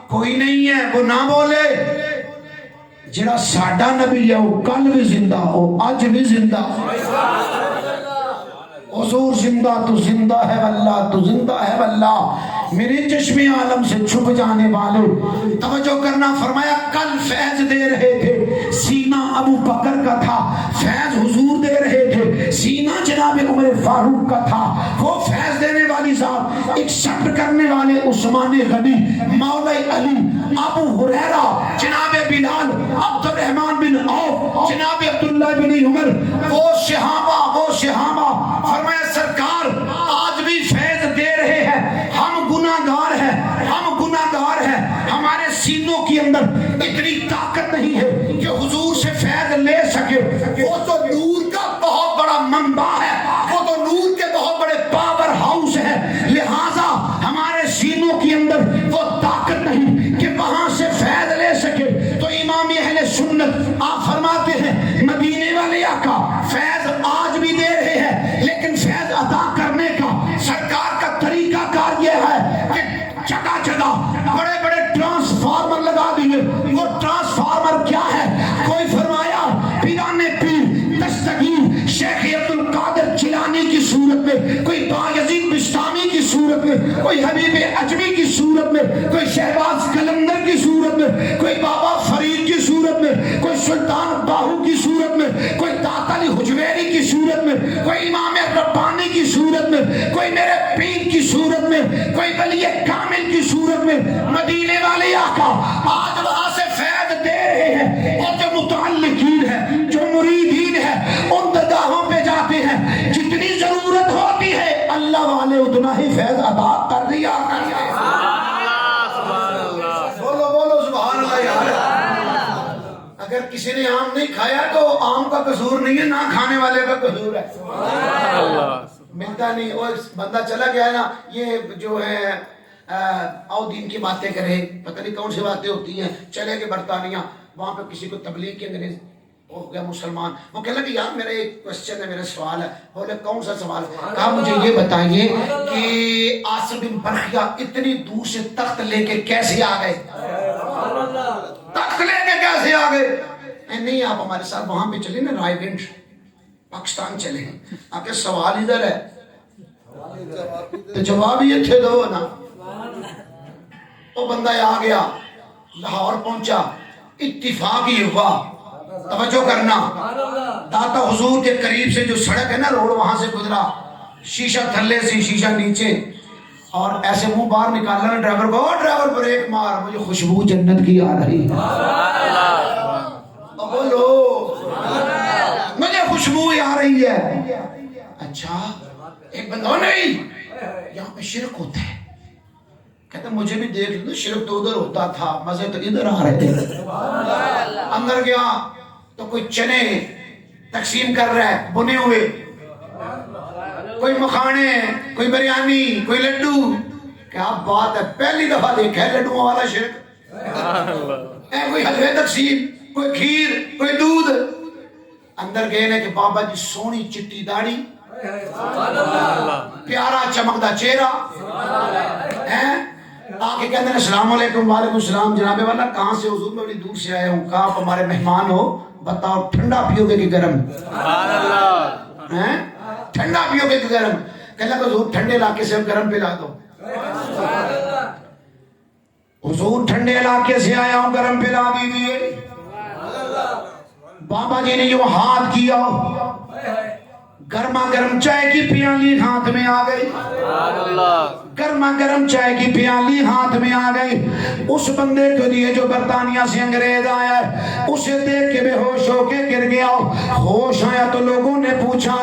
کوئی نہیں ہے وہ نہ بولے، جڑا ساڈا نبی ہے وہ کل بھی زندہ ہو، آج بھی زندہ۔ حضور زندہ تو زندہ ہے واللہ، تو زندہ ہے واللہ، میرے چشم عالم سے چھپ جانے والے۔ توجہ کرنا، فرمایا کل فیض دے رہے تھے، سینہ ابو بکر کا تھا، فیض حضور دے رہے تھے، سینہ جناب عمر فاروق کا تھا۔ وہ فیض دینے والی ذات، ایکسپٹ کرنے والے عثمان غنی، مولا علی، ابو ہریرہ، جناب بلال، عبد الرحمن بن عوف، جناب عبداللہ بن عمر، وہ صحابہ فرمایا سرکار آج بھی فیض دے رہے ہیں، ہم گناہگار ہیں، ہمارے سینوں کے اندر اتنی طاقت نہیں ہے کہ حضور سے فیض لے سکے۔ وہ تو نور کا بہت بڑا منبع ہے، وہ تو نور کے بہت بڑے پاور ہاؤس ہے، لہٰذا ہمارے سینوں کے اندر وہ طاقت نہیں کہ وہاں سے فیض لے سکے۔ تو امام اہل سنت آپ فرماتے ہیں مدینے والے آقا فیض آج بھی دے رہے ہیں، لیکن فیض عطا کرنے کا سرکار کا طریقہ کار یہ ہے کہ جگہ جگہ بڑے بڑے ٹرانسفارمر لگا دیے۔ وہ ٹرانسفارمر کیا ہے؟ کوئی فرمایا پیران پیر دستگیر شیخ عبد القادر جیلانی کی صورت میں، کوئی بایزید بستامی کی صورت میں، کوئی حبیب اجمی کی صورت میں، کوئی شہباز قلندر کی صورت میں، کوئی بابا فرید کی صورت میں، کوئی سلطان باہو کی صورت میں، کوئی داتا علی حجویری کی صورت میں، کوئی امام ربانی کی صورت میں، کوئی میرے پیر کی صورت میں، کوئی ولی کامل کی صورت میں۔ مدینے والے آقا آج وہاں سے فیض دے رہے ہیں، اور جو متعلقین ہیں، جو مریدین ہیں، ان درگاہوں پہ جاتے ہیں، جتنی ضرورت ہوتی ہے اللہ والے اتنا ہی فیض عطا کر دیا کرتے ہیں۔ بولو سبحان اللہ یار۔ اگر کسی نے آم نہیں کھایا تو آم کا قصور نہیں ہے، نہ کھانے والے کا قصور ہے۔ ملتا نہیں، اور بندہ چلا گیا ہے نا، یہ جو ہے او دین کی باتیں کرے، پتہ نہیں کون سی باتیں ہوتی ہیں، چلے گئے برطانیہ، وہاں پہ کسی کو تبلیغ کے انگریز ہو گیا مسلمان، وہ کہنے لگے یار میرا ایک کوسچن ہے، میرا سوال ہے۔ بولے کون سا سوال ہے؟ کہا مجھے یہ بتائیے کہ عاصم بن برخیہ اتنی دور سے تخت لے کے کیسے آ گئے؟ تخت لے کے کیسے آ گئے؟ نہیں آپ ہمارے ساتھ وہاں پہ چلے نا، رائے گنج پاکستان چلے ہیں۔ آپ کے سوال ادھر ہے تو جواب یہ تھے دو نا۔ وہ بندہ آ گیا، لاہور پہنچا، اتفاق ہی ہوا توجہ کرنا، داتا حضور کے قریب سے جو سڑک ہے نا روڈ، وہاں سے گزرا، شیشہ تھلے سے شیشہ نیچے، اور ایسے منہ باہر نکالا نا ڈرائیور کو، ڈرائیور بریک مار، مجھے خوشبو جنت کی آ رہی ہے، بولو مجھے خوشبو آ رہی ہے۔ اچھا ایک بندہ نہیں یہاں پہ شرک ہوتا ہے، کہتے مجھے بھی دیکھ لو، شرک تو ادھر ہوتا تھا، مزے تو ادھر آ رہے تھے۔ اندر گیا تو کوئی چنے تقسیم کر رہا ہے بنے ہوئے، کوئی مکھانے، کوئی بریانی، کوئی لڈو، کیا بات ہے، پہلی دفعہ دیکھا ہے لڈو والا شرک، کوئی حلوے تقسیم، کوئی کھیر، کوئی دودھ۔ اندر گئے نا کہ بابا جی سونی چٹی داڑھی، پیارا چمکدا چہرہ، آکے کہتے ہیں السلام علیکم، وعلیکم السلام، جناب والا کہاں سے؟ حضور میں بڑی دور سے آئے ہوں۔ کہا آپ ہمارے مہمان ہو، بتاؤ ٹھنڈا پیو گے کہ گرم؟ ٹھنڈا پیو گے کہ گرم؟ کہنے لگا حضور ٹھنڈے علاقے سے گرم پلا دو۔ حضور ٹھنڈے علاقے سے آیا ہوں، گرم پلا دیجیے۔ بابا جی نے جو ہاتھ کیا، گرما گرم چائے کی پیالی ہاتھ میں آ گئی، گرما گرم چائے کی پیالی ہاتھ میں آ گئی۔ اس بندے کے لیے جو برطانیہ سے انگریز آیا ہے، اسے دیکھ کے بے ہوش ہو کے گر گیا۔ ہوش آیا تو لوگوں نے پوچھا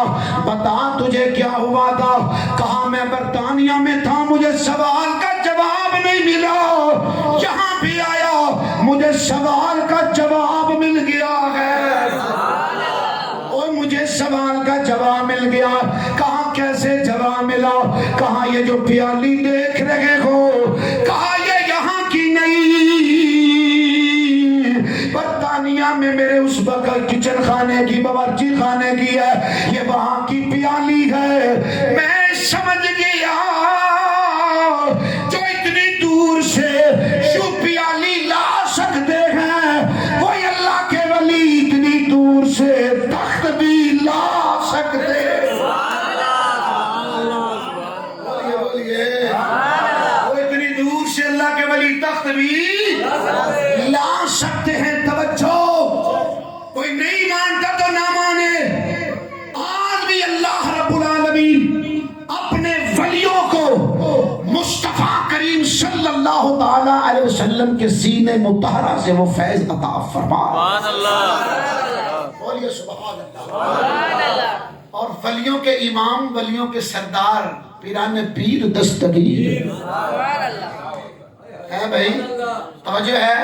بتا تجھے کیا ہوا تھا؟ کہا میں برطانیہ میں تھا، مجھے سوال کا جواب نہیں ملا، یہاں بھی آیا مجھے سوال کا جواب مل گیا ہے، مجھے سوال کا جواب مل گیا۔ کہا کیسے جواب ملا؟ کہا یہ جو پیالی دیکھ رہے ہو، کہا یہ یہاں کی نہیں، برطانیہ میں میرے اس بغل کچن خانے کی، باورچی خانے کی ہے، یہ وہاں کی پیالی ہے۔ میں سمجھ گیا جو اتنی دور سے جو پیالی لا سکتے ہیں، وہی اللہ کے ولی اتنی دور سے تخت بھی لا سکتے۔ وہ اتنی دور سے اللہ کے ولی تخت بھی لا سکتے ہیں۔ توجہ، کوئی نہیں مانتا تو نہ مانے، آج بھی اللہ رب العالمین اپنے ولیوں کو مصطفیٰ کریم صلی اللہ تعالی علیہ وسلم کے سینے مطہرہ سے وہ فیض عطا فرما۔ بولیے سبحان اللہ۔ اور ولیوں کے امام، ولیوں کے سردار پیران پیر دستگیر ہے بھائی، توجہ ہے۔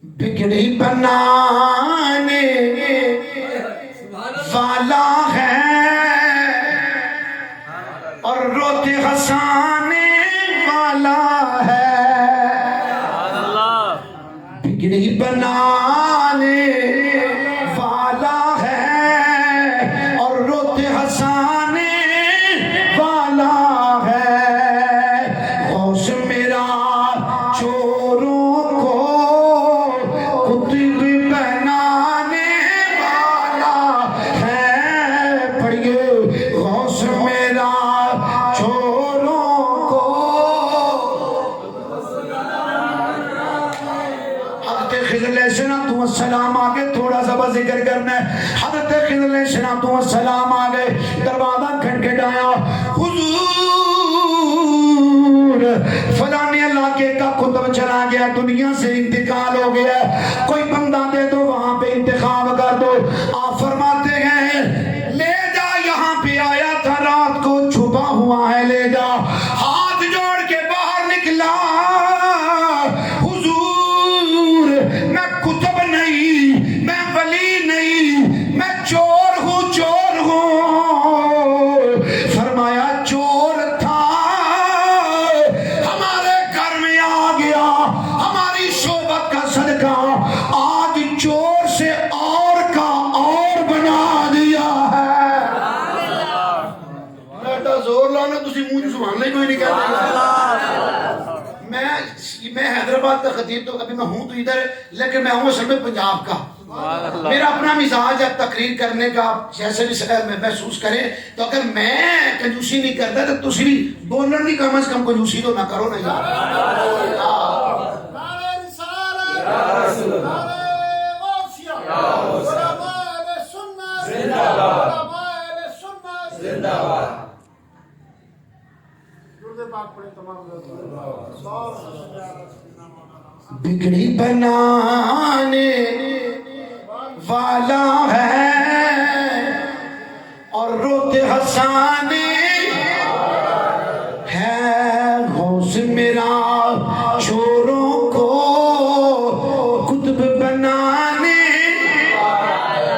بگڑی بنانے والا ہے اور روتے ہنسانے والا ہے، بگڑی بنانے والا ہے اور روتے ہنسانے والا ہے، غوث میرا چوروں کو قطب بنانے والا ہے، پڑھیے غوث میرا چوروں کو۔ حضرت خضر علیہ السلام آگے تھوڑا سا بس ذکر کرنا ہے۔ حضرت خضر علیہ السلام آگے دروازہ کھٹکھٹایا، حضور فلانے علاقے کا قطب چلا گیا، دنیا سے انتقال ہو گیا، کوئی بندہ دے دو وہاں پہ انتخاب کر دو۔ آپ فرماتے ہیں لے جا، یہاں پہ آیا تھا رات کو، چھپا ہوا ہے، لے جا۔ ہاتھ جوڑ کے باہر نکلا، حضور میں قطب نہیں، میں ولی نہیں، میں چور ہوں، چور ہوں۔ فرمایا چور تھا، ہمارے گھر میں آ گیا، ہماری صحبت کا صدقہ آج چور سے اور کا اور بنا دیا ہے۔ بیٹا زور لانا، تسی منہ سبحان اللہ کوئی نہیں کہتے۔ میں حیدرآباد کا خطیب تو ابھی میں ہوں تو ادھر، لیکن میں ہوں اصل میں پنجاب کا۔ میرا اپنا مزاج ہے تقریر کرنے کا، جیسے بھی محسوس کریں، تو اگر میں کنجوسی نہیں کرتا تو تسی بھی بولن نہیں، کم از کم کنجوسی تو نہ کرو نا یار۔ بگڑی بنانے والا ہے اور روتے ہنسانے ہے، غوث میرا چوروں کو قطب بنانے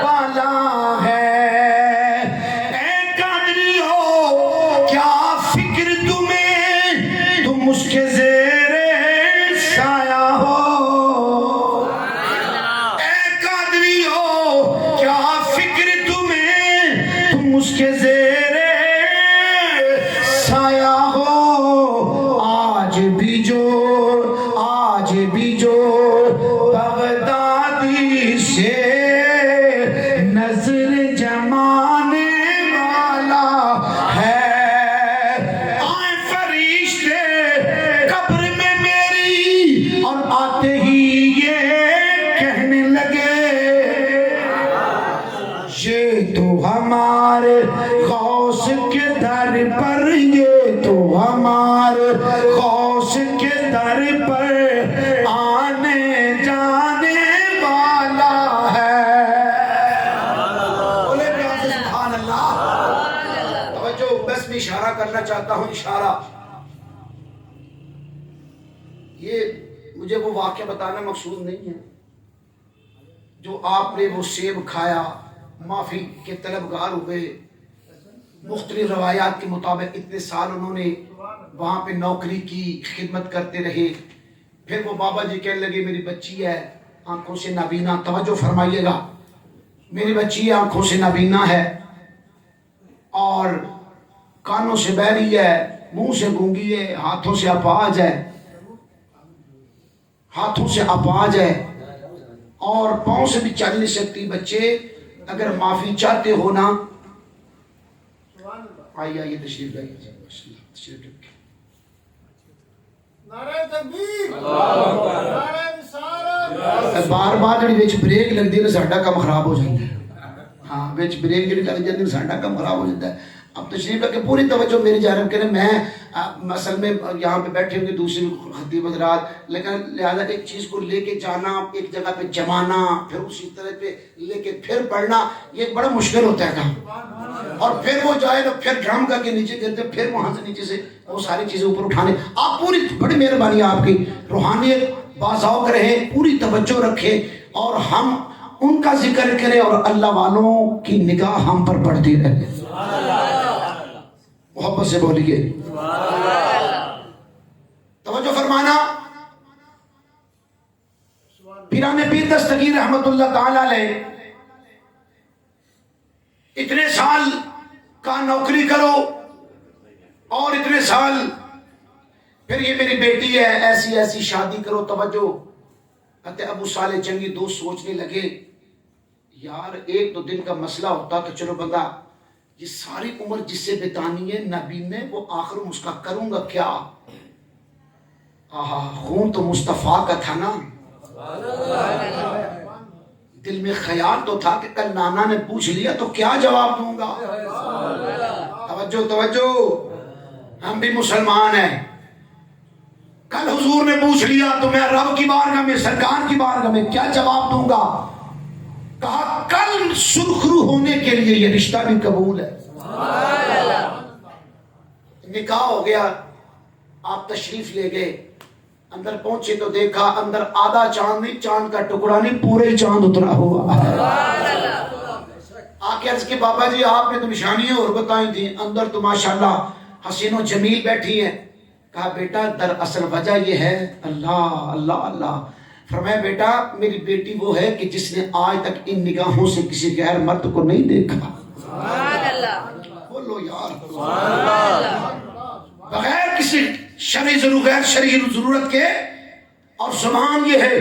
والا ہے۔ اے قادری ہو کیا فکر تمہیں، تم اس کے زیر سایہ ہو۔ اے قادری ہو کیا فکر تمہیں، تم اس کے زیر سایہ ہو۔ آج بھی جو بغدادی سے نظر جمانے والا ہے، آئے فرشتے قبر میں میری اور آتے ہی یہ کہنے لگے، یہ تو ہمارے غوث کے در پر، یہ تو ہمارے غوث کے در پر آنے جانے والا ہے۔ بولے پیار سے سبحان اللہ۔ توجہ، بس میں اشارہ کرنا چاہتا ہوں، اشارہ یہ مجھے وہ واقعہ بتانا مقصود نہیں ہے جو آپ نے وہ سیب کھایا، معافی کے طلبگار ہوئے، مختلف روایات کے مطابق اتنے سال انہوں نے وہاں پہ نوکری کی، خدمت کرتے رہے، پھر وہ بابا جی کہنے لگے میری بچی ہے آنکھوں سے نابینا، توجہ فرمائیے گا، میری بچی آنکھوں سے نابینا ہے اور کانوں سے بہری ہے، منہ سے گونگی ہے، ہاتھوں سے اپاہج ہے، ہاتھوں سے اپاہج ہے اور پاؤں سے بھی چل نہیں سکتی۔ بچے اگر معافی چاہتے ہو نا، آئیے تشریف لائیے، تشریف لائیے۔ نعرہ تکبیر، نعرہ رسالت۔ بار بار جڑی وچ بریک لگدی ہے ساڈا کم خراب ہو جاندا ہے، ہاں وچ بریک جڑی لگ جاندی ہے ساڈا کم خراب ہو جاتا ہے۔ اب تشریف لے کے پوری توجہ میری جانب کریں، میں اصل میں یہاں پہ بیٹھے ہوں گے دوسری خطیب حضرات، لیکن لہذا ایک چیز کو لے کے جانا، ایک جگہ پہ جمانا، پھر اسی طرح پہ لے کے پھر پڑھنا، یہ بڑا مشکل ہوتا ہے کام، اور پھر وہ جائے تو پھر ڈرم کر کے نیچے گرتے، پھر وہاں سے نیچے سے وہ ساری چیزیں اوپر اٹھانے۔ آپ پوری بڑی مہربانی آپ کی، روحانیت باذوق رہے، پوری توجہ رکھے اور ہم ان کا ذکر کریں اور اللہ والوں کی نگاہ ہم پر پڑتی رہے۔ محبت سے بولیے توجہ فرمانا۔ پیران پیر دستگیر رحمت اللہ تعالی علیہ، اتنے سال کا نوکری کرو اور اتنے سال پھر یہ میری بیٹی ہے، ایسی ایسی شادی کرو۔ توجہ، کہتے ابو صالح جنگی دوست سوچنے لگے یار ایک دو دن کا مسئلہ ہوتا تو چلو بندہ، یہ ساری عمر جس سے بتانی ہے نبی میں، وہ آخر اس کا کروں گا کیا؟ خون تو مصطفیٰ کا تھا نا۔ دل میں خیال تو تھا کہ کل نانا نے پوچھ لیا تو کیا جواب دوں گا۔ توجہ توجہ، ہم بھی مسلمان ہیں، کل حضور نے پوچھ لیا تو میں رب کی بارگاہ میں، سرکار کی بارگاہ میں کیا جواب دوں گا؟ کہا کل سرخرو ہونے کے لیے یہ رشتہ بھی قبول ہے۔ نکاح ہو گیا، آپ تشریف لے گئے، اندر پہنچے تو دیکھا اندر آدھا چاند نہیں، چاند کا ٹکڑا نہیں، پورے چاند اترا ہوا ہے۔ آکے عرض کے بابا جی آپ نے تو نشانیاں اور بتائی تھیں، اندر تو ماشاءاللہ حسین و جمیل بیٹھی ہیں۔ کہا بیٹا دراصل وجہ یہ ہے، اللہ اللہ اللہ، فرمایا بیٹا میری بیٹی وہ ہے کہ جس نے آج تک ان نگاہوں سے کسی غیر مرد کو نہیں دیکھا۔ بولو یار، بغیر کسی شرعی ضرورت کے، اور زبان یہ ہے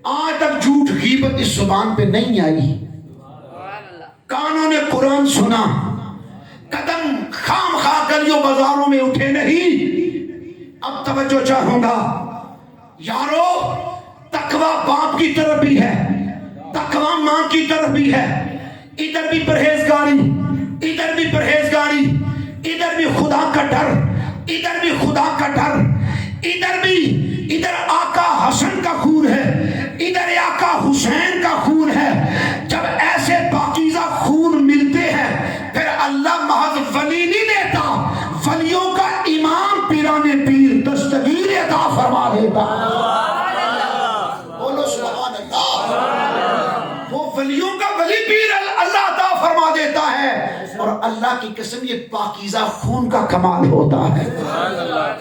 آج تک جھوٹ غیبت اس زبان پہ نہیں آئی۔ کانوں نے قرآن سنا، قدم خام خواہ گلیوں بازاروں میں اٹھے نہیں۔ اب توجہ چاہوں گا یارو، تقوی باپ کی طرف بھی ہے، تقوی ماں کی طرف بھی ہے، ادھر بھی پرہیزگاری، ادھر بھی پرہیزگاری، ادھر بھی خدا کا ڈر، ادھر بھی خدا کا ڈر، ادھر آقا حسن کا خون ہے، ادھر آقا حسین کا خون ہے۔ جب ایسے پاکیزہ خون ملتے ہیں پھر اللہ محض ولی نہیں دیتا، ولیوں کا امام پیران پیر دستگیر عطا فرما دیتا۔ بولو سبحان اللہ۔ وہ ولیوں کا ولی پیر اللہ عطا فرما دیتا ہے، اور اللہ کی قسم یہ پاکیزہ خون کا کمال ہوتا ہے۔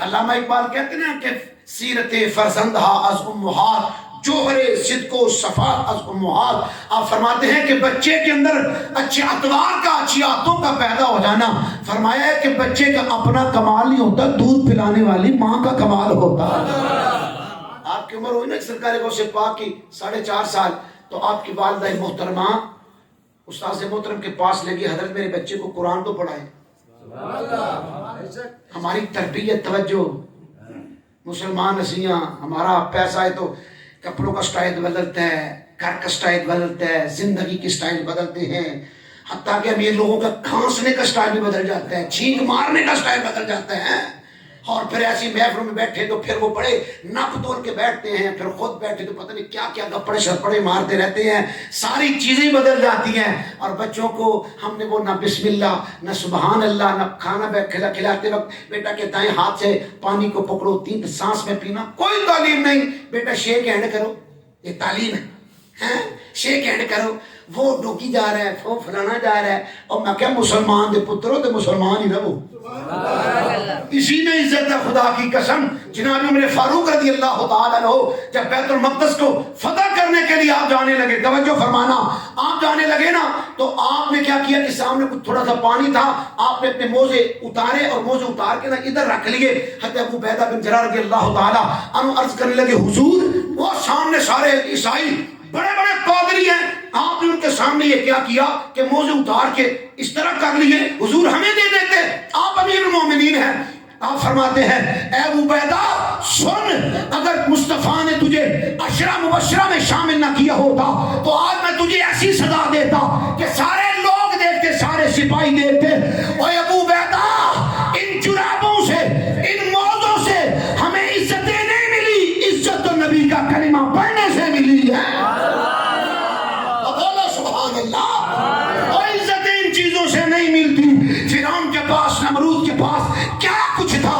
علامہ اقبال کہتے ہیں کہ سیرت فرزندہ از امہات جوہر صدق و صفات از امہات۔ آپ فرماتے ہیں کہ بچے کے اندر اچھے اطوار کا، اچھی عادتوں کا پیدا ہو جانا، فرمایا ہے کہ بچے کا اپنا کمال نہیں ہوتا، دودھ پلانے والی ماں کا کمال ہوتا ہے۔ آپ کی عمر ہوئی نا سرکار غوث پاک کی 4.5 سال، تو آپ کی والدہ محترمہ استاذ محترم کے پاس لگی، حضرت میرے بچے کو قرآن تو پڑھائیں۔ ہماری تربیت، توجہ، مسلمان ہسیاں، ہمارا پیسہ ہے تو کپڑوں کا سٹائل بدلتا ہے، گھر کا سٹائل بدلتا ہے، زندگی کی سٹائل بدلتے ہیں، حتیٰ کہ امیر لوگوں کا کھانسنے کا سٹائل بھی بدل جاتا ہے، چھینک مارنے کا سٹائل بدل جاتا ہے، اور پھر ایسی محفلوں میں بیٹھے تو پھر وہ بڑے نپ تول کے بیٹھتے ہیں، پھر خود بیٹھے تو پتہ نہیں کیا کیا گپڑے شپڑے مارتے رہتے ہیں، ساری چیزیں بدل جاتی ہیں۔ اور بچوں کو ہم نے وہ نہ بسم اللہ، نہ سبحان اللہ، نہ کھانا کھلاتے وقت بیٹا کے دائیں ہاتھ سے پانی کو پکڑو، 3 سانس میں پینا، کوئی تعلیم نہیں، بیٹا شیک ہینڈ کرو، یہ تعلیم ہے، شیک ہینڈ کرو، وہ ڈوکی جا رہا ہے، وہ فلانا جا رہا ہے، اور میں کیا مسلمان دے پتروں تے مسلمان ہی رہو۔ اسی میں عزت ہے، خدا کی قسم۔ جناب عمر فاروق رضی اللہ تعالیٰ عنہ جب بیت المقدس کو فتح کرنے کے لیے آپ جانے لگے، توجہ فرمانا، آپ جانے لگے نا تو آپ نے کیا کیا کہ سامنے کچھ تھوڑا سا پانی تھا، آپ نے اپنے موزے اتارے اور موزے اتار کے نا ادھر رکھ لیے۔ حضرت ابو عبیدہ بن جراح رضی اللہ تعالیٰ عنہ عرض کرنے لگے، حضور وہ سامنے سارے عیسائی بڑے بڑے پادری ہیں، آپ نے ان کے سامنے یہ کیا کہ موزے اتار کے اس طرح کر لیے، حضور ہمیں دے دیتے، آپ امیر المومنین ہیں۔ آپ فرماتے ہیں، اے ابو عبیدہ سن، اگر مصطفیٰ نے تجھے عشرہ مبشرہ میں شامل نہ کیا ہوتا تو آج میں تجھے ایسی سزا دیتا کہ سارے لوگ دیکھتے، سارے سپاہی دیکھتے، اے ابو عبیدہ ان جرابوں سے، ان موزوں سے ہمیں عزتیں نہیں ملی، عزت تو نبی کا کلمہ پڑھنے سے ملی ہے۔ نہیں ملتی۔ فرعون کے پاس، نمرود کے پاس کیا کچھ تھا،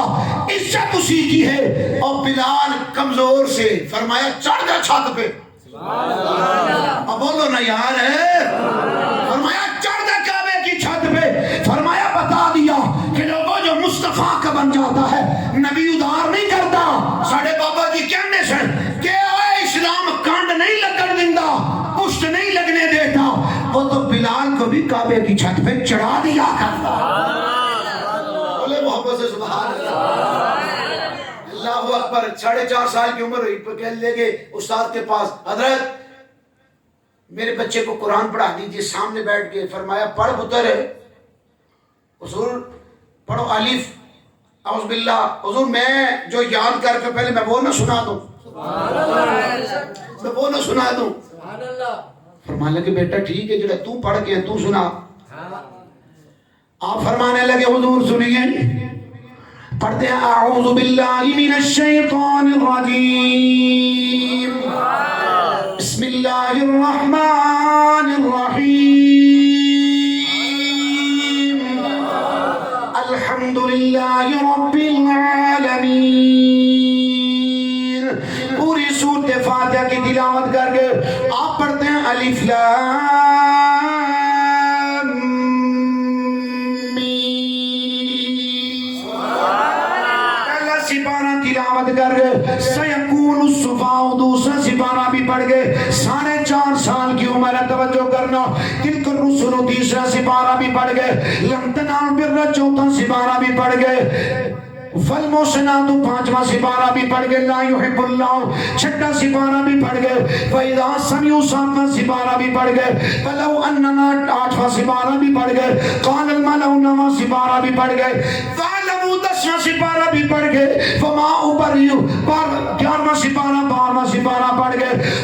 عزت اسی کی ہے۔ اور بلال کمزور سے فرمایا چڑھ جا چھت پہ، اب بولو نا یار ہے، فرمایا چڑھ جا کعبے کی چھت پہ، فرمایا بتا دیا کہ لوگوں جو مصطفیٰ کا بن جاتا ہے نبی ادھار نہیں کرتا۔ ساڑھے بابا جی کہنے سے کہ اے اسلام کانڈ نہیں لگن دیندہ، پشت نہیں لگنے دیتا، وہ تو بلال کو بھی کعبے کی چھت پہ چڑھا دیا کرتا۔ بولے محبت سے سبحان اللہ، اللہ اکبر۔ 4.5 سال کی عمر ہوئی، پھر کہنے لگے استاد کے پاس، حضرت میرے بچے کو قرآن پڑھا دیجئے۔ سامنے بیٹھ کے فرمایا پڑھ پتر، حضور پڑھو الف اعوذ باللہ۔ حضور میں جو یاد کر کے پہلے میں وہ نہ سنا دوں، میں وہ نہ سنا دوں۔ فرمانے لگے بیٹا ٹھیک ہے، جڑا تو پڑھ کے تو سنا۔ آپ فرمانے لگے حضور سنیے، پڑھتے ہیں اعوذ باللہ من الشیطان الرجیم، بسم اللہ الرحمن الرحیم، الحمدللہ رب العالمین۔ پوری سورۃ فاتحہ کی تلاوت کر کے آپ پڑھتے ہیں الف لام میم، پہلا سپارہ تلاوت کر کے سیکون الصفاء، دوسرا سپارہ بھی پڑھ گئے۔ 4.5 سال کی عمر ہے، توجہ کرنا۔ تلک الرسل، تیسرا سپارہ بھی پڑھ گئے۔ لن تنالوا البر، چوتھا سپارہ بھی پڑھ گئے۔ فالمحسنات، 5واں سپارہ بھی پڑھ گئے۔ لا يحب اللہ، 6واں سپارہ بھی پڑھ گئے۔ فإذا سمعوا، 7واں سپارہ بھی پڑھ گئے۔ فلو اننا، 8واں سپارہ بھی پڑھ گئے۔ قال الملأ، 9واں سپارہ بھی پڑھ گئے۔ فاعلموا، 10واں سپارہ بھی پڑھ گئے۔ فما ابرئ، 11واں سپارہ، 12واں سپارہ پڑھ گئے،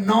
9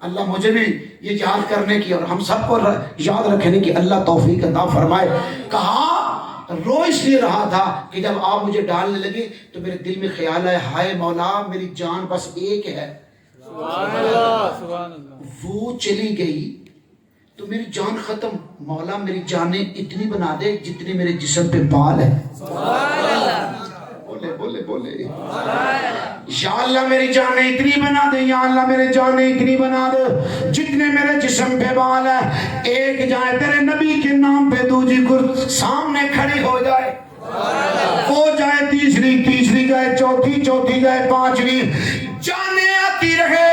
اللہ مجھے بھی یہ یاد کرنے کی اور ہم سب کو یاد رکھنے کی اللہ توفیق عطا فرمائے. کہا رو اس لیے رہا تھا کہ جب آپ مجھے ڈالنے لگے تو میرے دل میں خیال ہے ہائے مولا میری جان بس ایک ہے، وہ چلی گئی تو میری جان ختم. مولا میری جانیں اتنی بنا دے جتنی میرے جسم پہ بال ہے. بولے بولے بولے یا اللہ میری جانیں اتنی بنا دے، یا اللہ میرے جانیں اتنی بنا دے جتنے میرے جسم پہ بال ہے. ایک جائے تیرے نبی کے نام پہ دوجی گر سامنے کھڑی ہو جائے، وہ جائے تیسری، تیسری جائے چوتھی، چوتھی جائے پانچویں، جانیں آتی رہے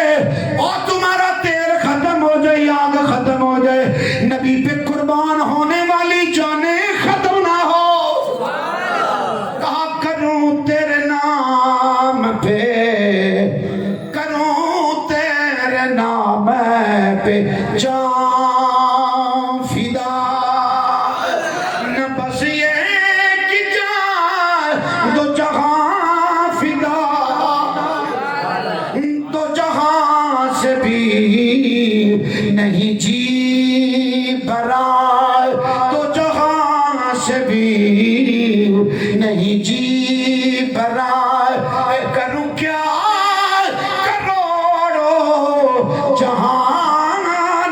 اور تمہارا تیل ختم ہو جائے، آگ ختم ہو جائے، نبی پہ قربان ہونے والی جانیں ختم نہ ہو. کہا کروں تیرے نام پہ، کروں تیرے نام پہ جان فدا، نہ بس یہ کہ جان دو جہاں فدا، دو جہاں سے بھی نہیں جی برائے، دو جہاں سے بھی نہیں جی برائے. کروں کیا کروڑوں جہان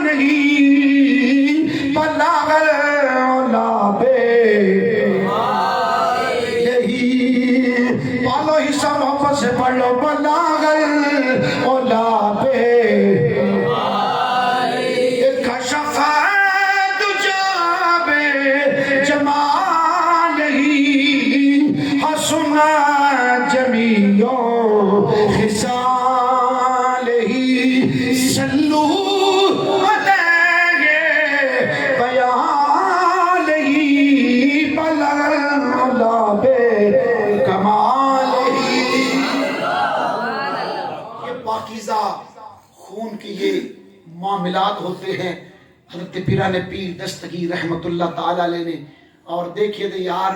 نہیں بلاغل اولا بے، یہی پالو حصہ محبت سے پڑھ لو، بلاغل اولا بے کشف دجا بے جمال ہی حسن جمیع خصال ہی صلو علیہ بیان ہی بلغ العلا بے کمال ہی. یہ پاکیزہ خون کے یہ معاملات ہوتے ہیں حضرت پیران پیر دستگیر رحمت اللہ تعالی علیہ نے. اور دیکھیے تو یار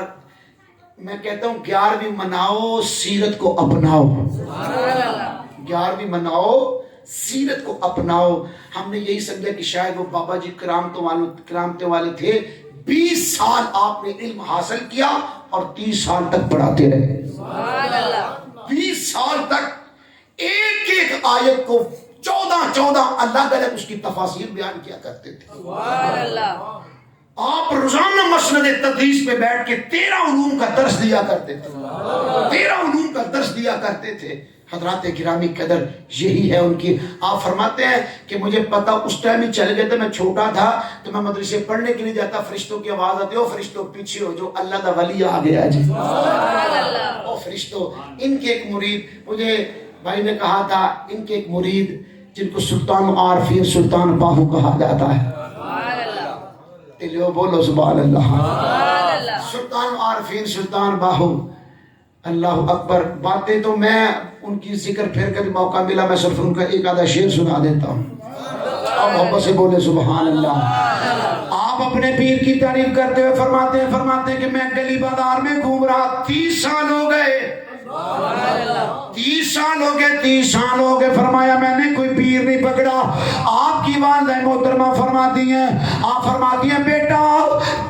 میں کہتا ہوں 11ویں مناؤ سیرت کو اپناؤ، 11ویں مناؤ سیرت کو اپناؤ. ہم نے یہی سمجھا کہ شاید وہ بابا جی کرامتے والے تھے. 20 سال آپ نے علم حاصل کیا اور 30 سال تک پڑھاتے رہے. 20 سال تک ایک ایک آیت کو 14 الگ الگ اس کی تفاسیر بیان کیا کرتے تھے. آپ روزانہ مسند تدریس پہ بیٹھ کے 13 علوم کا درس دیا کرتے تھے، 13 علوم کا درس دیا کرتے تھے. حضرات گرامی قدر یہی ہے ان کی. آپ فرماتے ہیں کہ مجھے پتا اس ٹائم ہی چل گئے تھے، میں چھوٹا تھا تو میں مدرسے پڑھنے کے لیے جاتا، فرشتوں کی آواز آتی ہو فرشتوں پیچھے ہو جو اللہ دا ولی آ گیا جی. او فرشتوں. ان کے ایک مرید، مجھے بھائی نے کہا تھا ان کے ایک مرید جن کو سلطان عارفین سلطان باہو کہا جاتا ہے. تلیو بولو سبحان اللہ. سلطان عارفین سلطان باہو، اللہ اکبر. باتیں تو میں ان کی ذکر پھر کبھی موقع ملا میں صرف ان کا ایک آدھا شعر سنا دیتا ہوں. آپ محبت سے بولے سبحان اللہ. آپ اپنے پیر کی تعریف کرتے ہوئے فرماتے ہیں کہ میں گلی بازار میں گھوم رہا، 30 سال ہو گئے، 30 سال ہو گئے. فرمایا میں نے کوئی پیر نہیں پکڑا. آپ کی والدہ محترمہ فرماتی ہیں، آپ فرماتی ہیں بیٹا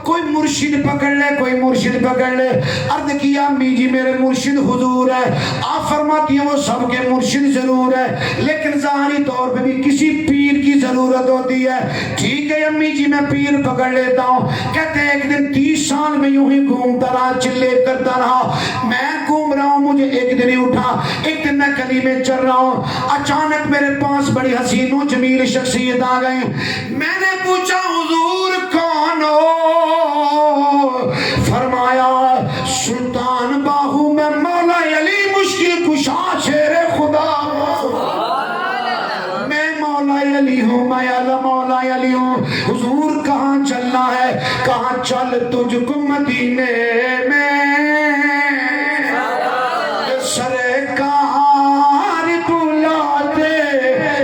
کوئی مرشد پکڑ لے، کوئی مرشد پکڑ لے. عرض کیا امی جی میرے مرشد حضور ہے. آپ فرماتی ہیں وہ سب کے مرشد ضرور ہے لیکن ظاہری طور پہ بھی کسی پیر کی ضرورت ہوتی ہے. ٹھیک ہے امی جی میں پیر پکڑ لیتا ہوں. کہتے ہیں ایک دن 30 سال میں یوں ہی گھومتا رہا، چلے کرتا رہا. میں گھوم رہا ہوں، مجھے ایک دن ہی اٹھا. ایک دن میں گلی میں چل رہا ہوں، اچانک میرے پاس بڑی حسین و جمیل شخصیت آ گئی. میں نے پوچھا حضور کون ہو؟ فرمایا سلطان باہو میں مولا علی مشکل کشا شیر خدا. میں مولا علی ہوں، میں مولا علی ہوں. حضور کہاں چلنا ہے؟ کہاں چل تجھ کو مدینے میں سرکار بلاتے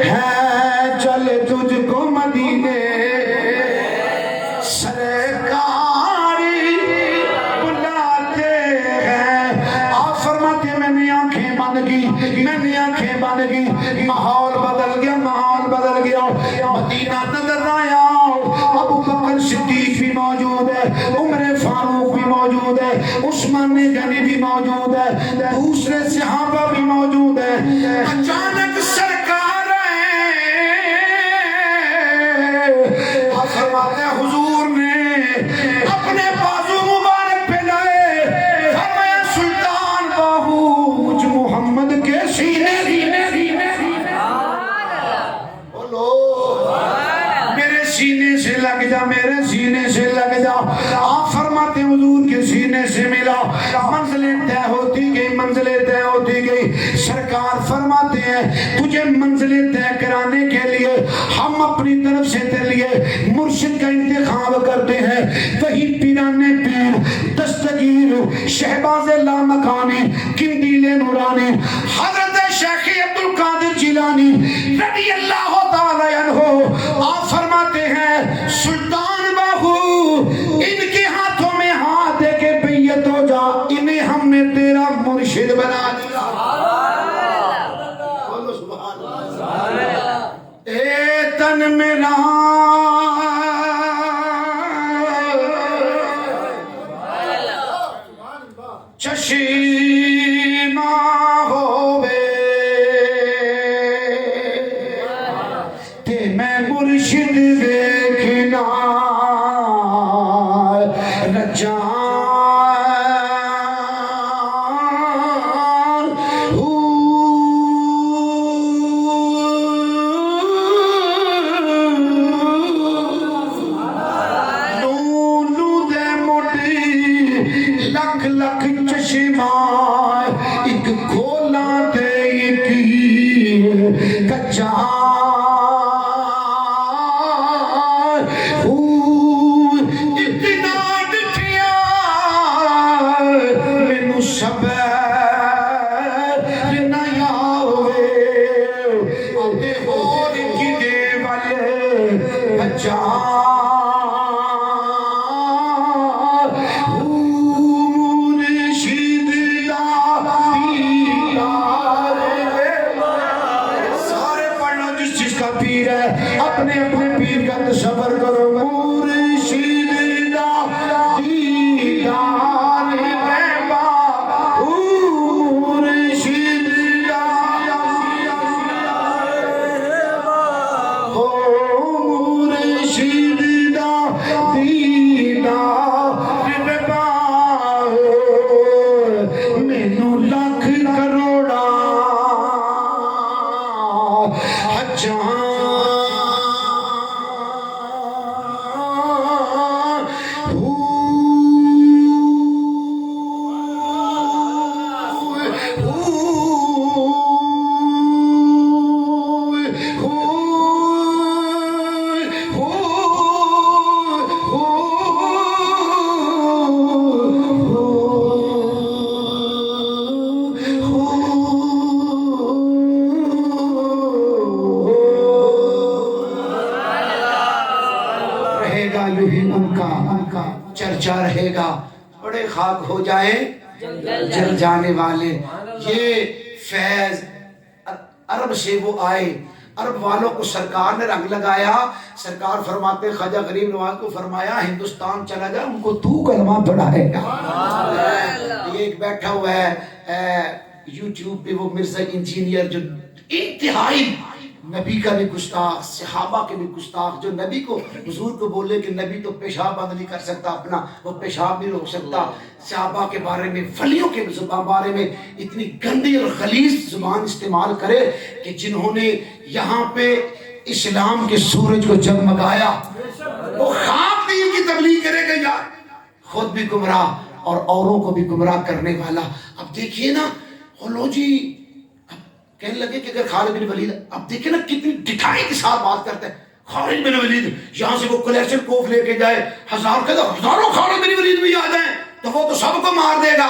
ہیں، چل تجھ کو مدینے سرکار بلاتے ہیں. آپ فرماتے ہیں میں نے آنکھیں بند کی، ماحول بدل گیا. دوسرے صحابہ بھی موجود ہیں. اچانک سرکار آپ فرماتے ہیں حضور نے اپنے بازو مبارک پہ لائے، فرمایا سلطان باہو مجھ محمد کے سینے میرے سینے سے لگ جا، میرے سینے سے لگ جا. آپ فرماتے ہیں حضور کے سینے سے ملا، منزلیں طے ہوتی گئی، منزلیں طے ہوتی گئی. سرکار فرماتے ہیں تجھے منزلیں طے کرانے کے لیے ہم اپنی طرف سے تیرے مرشد کا انتخاب کرتے ہیں. وہی پیرانے پیر، دستگیر، شہباز لامکانی، قندیل نورانی، حضرت شیخ عبد القادر جیلانی رضی اللہ تعالی عنہ. آپ فرماتے ہیں سلطان باہو ان کے ہاتھوں میں ہاتھ دے کے بیعت ہو جا، انہیں ہم نے تیرا مرشد بنا دیا. بولو سبحان اللہ. اے تن میرا چشمہ ہووے تے میں مرشد ویکھنا رجا لکھ لکھ چشمہ ایک کھولا تے ایک کچا. اتنا ڈٹھیا مینوں صبر نہ آوے اتے ہور کدے والے بچا. پیر ہے اپنے اپنے پیر کا تصور کرو. مرشد دا دیدار ہے بابا، مرشد دا مرشد دا دیدار ہے بابا. مینوں لاکھ کروڑا حجاں چرچا رہے گا. بڑے خاک ہو جائیں جل جانے والے. یہ فیض عرب سے وہ آئے، عرب والوں کو سرکار نے رنگ لگایا. سرکار فرماتے خواجہ غریب نواز کو فرمایا ہندوستان چلا جا، ان کو تو کلمہ پڑھائے گا. یہ ایک بیٹھا ہوا ہے یوٹیوب پہ وہ مرزا انجینئر جو انتہائی نبی کا بھی گستاخ، صحابہ کے بھی گستاخ، جو نبی کو حضور کو بولے کہ نبی تو پیشاب بند نہیں کر سکتا اپنا، وہ پیشاب نہیں روک سکتا. صحابہ کے بارے میں، ولیوں کے بارے میں اتنی گندی اور غلیظ زبان استعمال کرے کہ جنہوں نے یہاں پہ اسلام کے سورج کو جگمگایا، وہ خاک دین کی تبلیغ کرے گا یار، خود بھی گمراہ اور اوروں کو بھی گمراہ کرنے والا. اب دیکھیے نا لو جی کہنے لگے کہ اگر خالد بن ولید، اب دیکھیں نا کتنی ڈٹھائی کے ساتھ بات کرتے ہیں. خالد بن ولید یہاں سے وہ کلیشن کوف لے کے جائے، ہزاروں خالد بن ولید بھی آ جائیں تو وہ تو سب کو مار دے گا.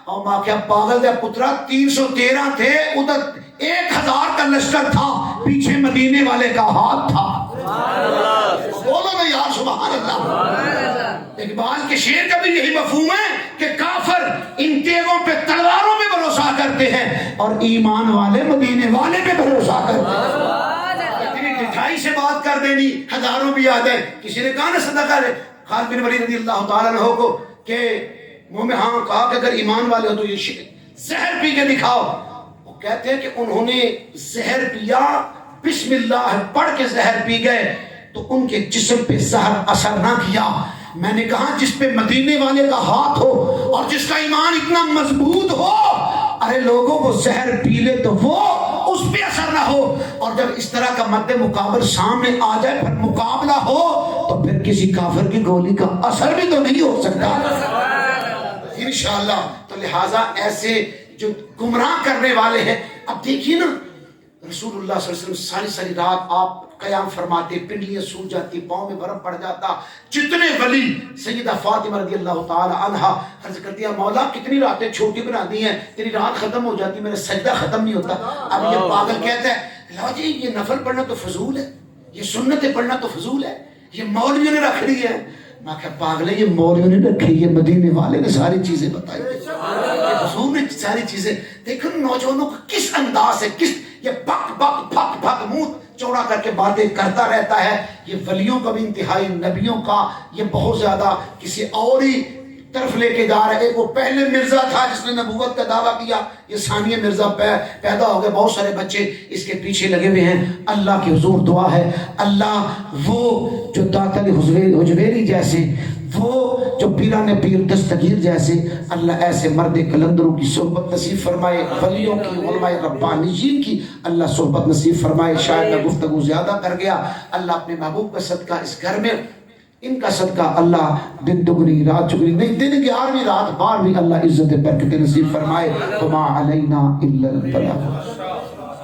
اور ماں کیا پاگل دے پترا، 313 تھے، ادھر 1000 کا لشکر تھا، پیچھے مدینے والے کا ہاتھ تھا. بولو نا یار سبحان اللہ. اقبال کے شعر کا بھی یہی مفہوم ہے کہ کافر ان تیغوں پہ تلواروں میں بھروسہ کرتے ہیں اور ایمان والے مدینے والے پہ بھروسہ کرتے ہیں. اتنی ڈٹھائی سے بات کر دینی، ہزاروں بھی آ جائے. کسی نے کہا نا صدقہ دے خالد بن ولید رضی اللہ تعالیٰ عنہ کو کہ منہ میں ہاں کہا کہ اگر ایمان والے ہو تو یہ زہر پی کے دکھاؤ. وہ کہتے ہیں کہ انہوں نے زہر پیا, بسم اللہ پڑھ کے زہر پی گئے تو ان کے جسم پہ زہر اثر نہ کیا. میں نے کہا جس پہ مدینے والے کا ہاتھ ہو اور جس کا ایمان اتنا مضبوط ہو, ارے لوگوں کو زہر پی لے تو وہ اس پہ اثر نہ ہو, اور جب اس طرح کا مد مقابل سامنے آ جائے پھر مقابلہ ہو تو پھر کسی کافر کی گولی کا اثر بھی تو نہیں ہو سکتا انشاءاللہ. تو لہٰذا ایسے جو گمراہ کرنے والے ہیں, اب دیکھیے نا رسول اللہ صلی اللہ علیہ وسلم ساری رات آپ قیام فرماتے, پنڈلیاں سوج جاتی, پاؤں میں برف پڑ جاتا. جتنے ولی, سیدہ فاطمہ رضی اللہ تعالی عنہا عرض کرتی ہے مولا کتنی راتیں چھوٹی بنا دی ہیں, تیری رات ختم ہو جاتی میرا سجدہ ختم نہیں ہوتا. اب یہ پاگل کہتا ہے لا جی یہ نفل پڑھنا تو فضول ہے, یہ سنتیں پڑھنا تو فضول ہے, یہ مولویوں نے رکھ لی ہے. میں کہا پاگل ہے, یہ مولویوں نے رکھی, یہ مدینے والے نے ساری چیزیں بتائی, حضور نے ساری چیزیں. دیکھو نوجوانوں کا کس انداز ہے, کس یہ بک بک بک بک منہ چوڑا کر کے باتیں کرتا رہتا ہے. یہ ولیوں کا بھی انتہائی, نبیوں کا یہ بہت زیادہ کسی اور ہی طرف لے کے جا رہا ہے. وہ پہلے مرزا تھا جس نے نبوت کا دعویٰ کیا, یہ ثانیہ مرزا پیدا ہو گئے, بہت سارے بچے اس کے پیچھے لگے ہوئے ہیں. اللہ کی حضور دعا ہے اللہ وہ جو داتا علی حجویری جیسے, وہ جو پیران پیر دستگیر جیسے, اللہ ایسے مرد کلندروں کی صحبت نصیب فرمائے, ولیوں کی, علماء ربانیین کی اللہ صحبت نصیب فرمائے. شاید میں گفتگو زیادہ کر گیا, اللہ اپنے محبوب کا صدقہ اس گھر میں, ان کا صدقہ اللہ دن دگنی رات چگنی نہیں, دن 11ویں رات 12ویں اللہ عزت برکت نصیب فرمائے. وما علینا الا البلاغ.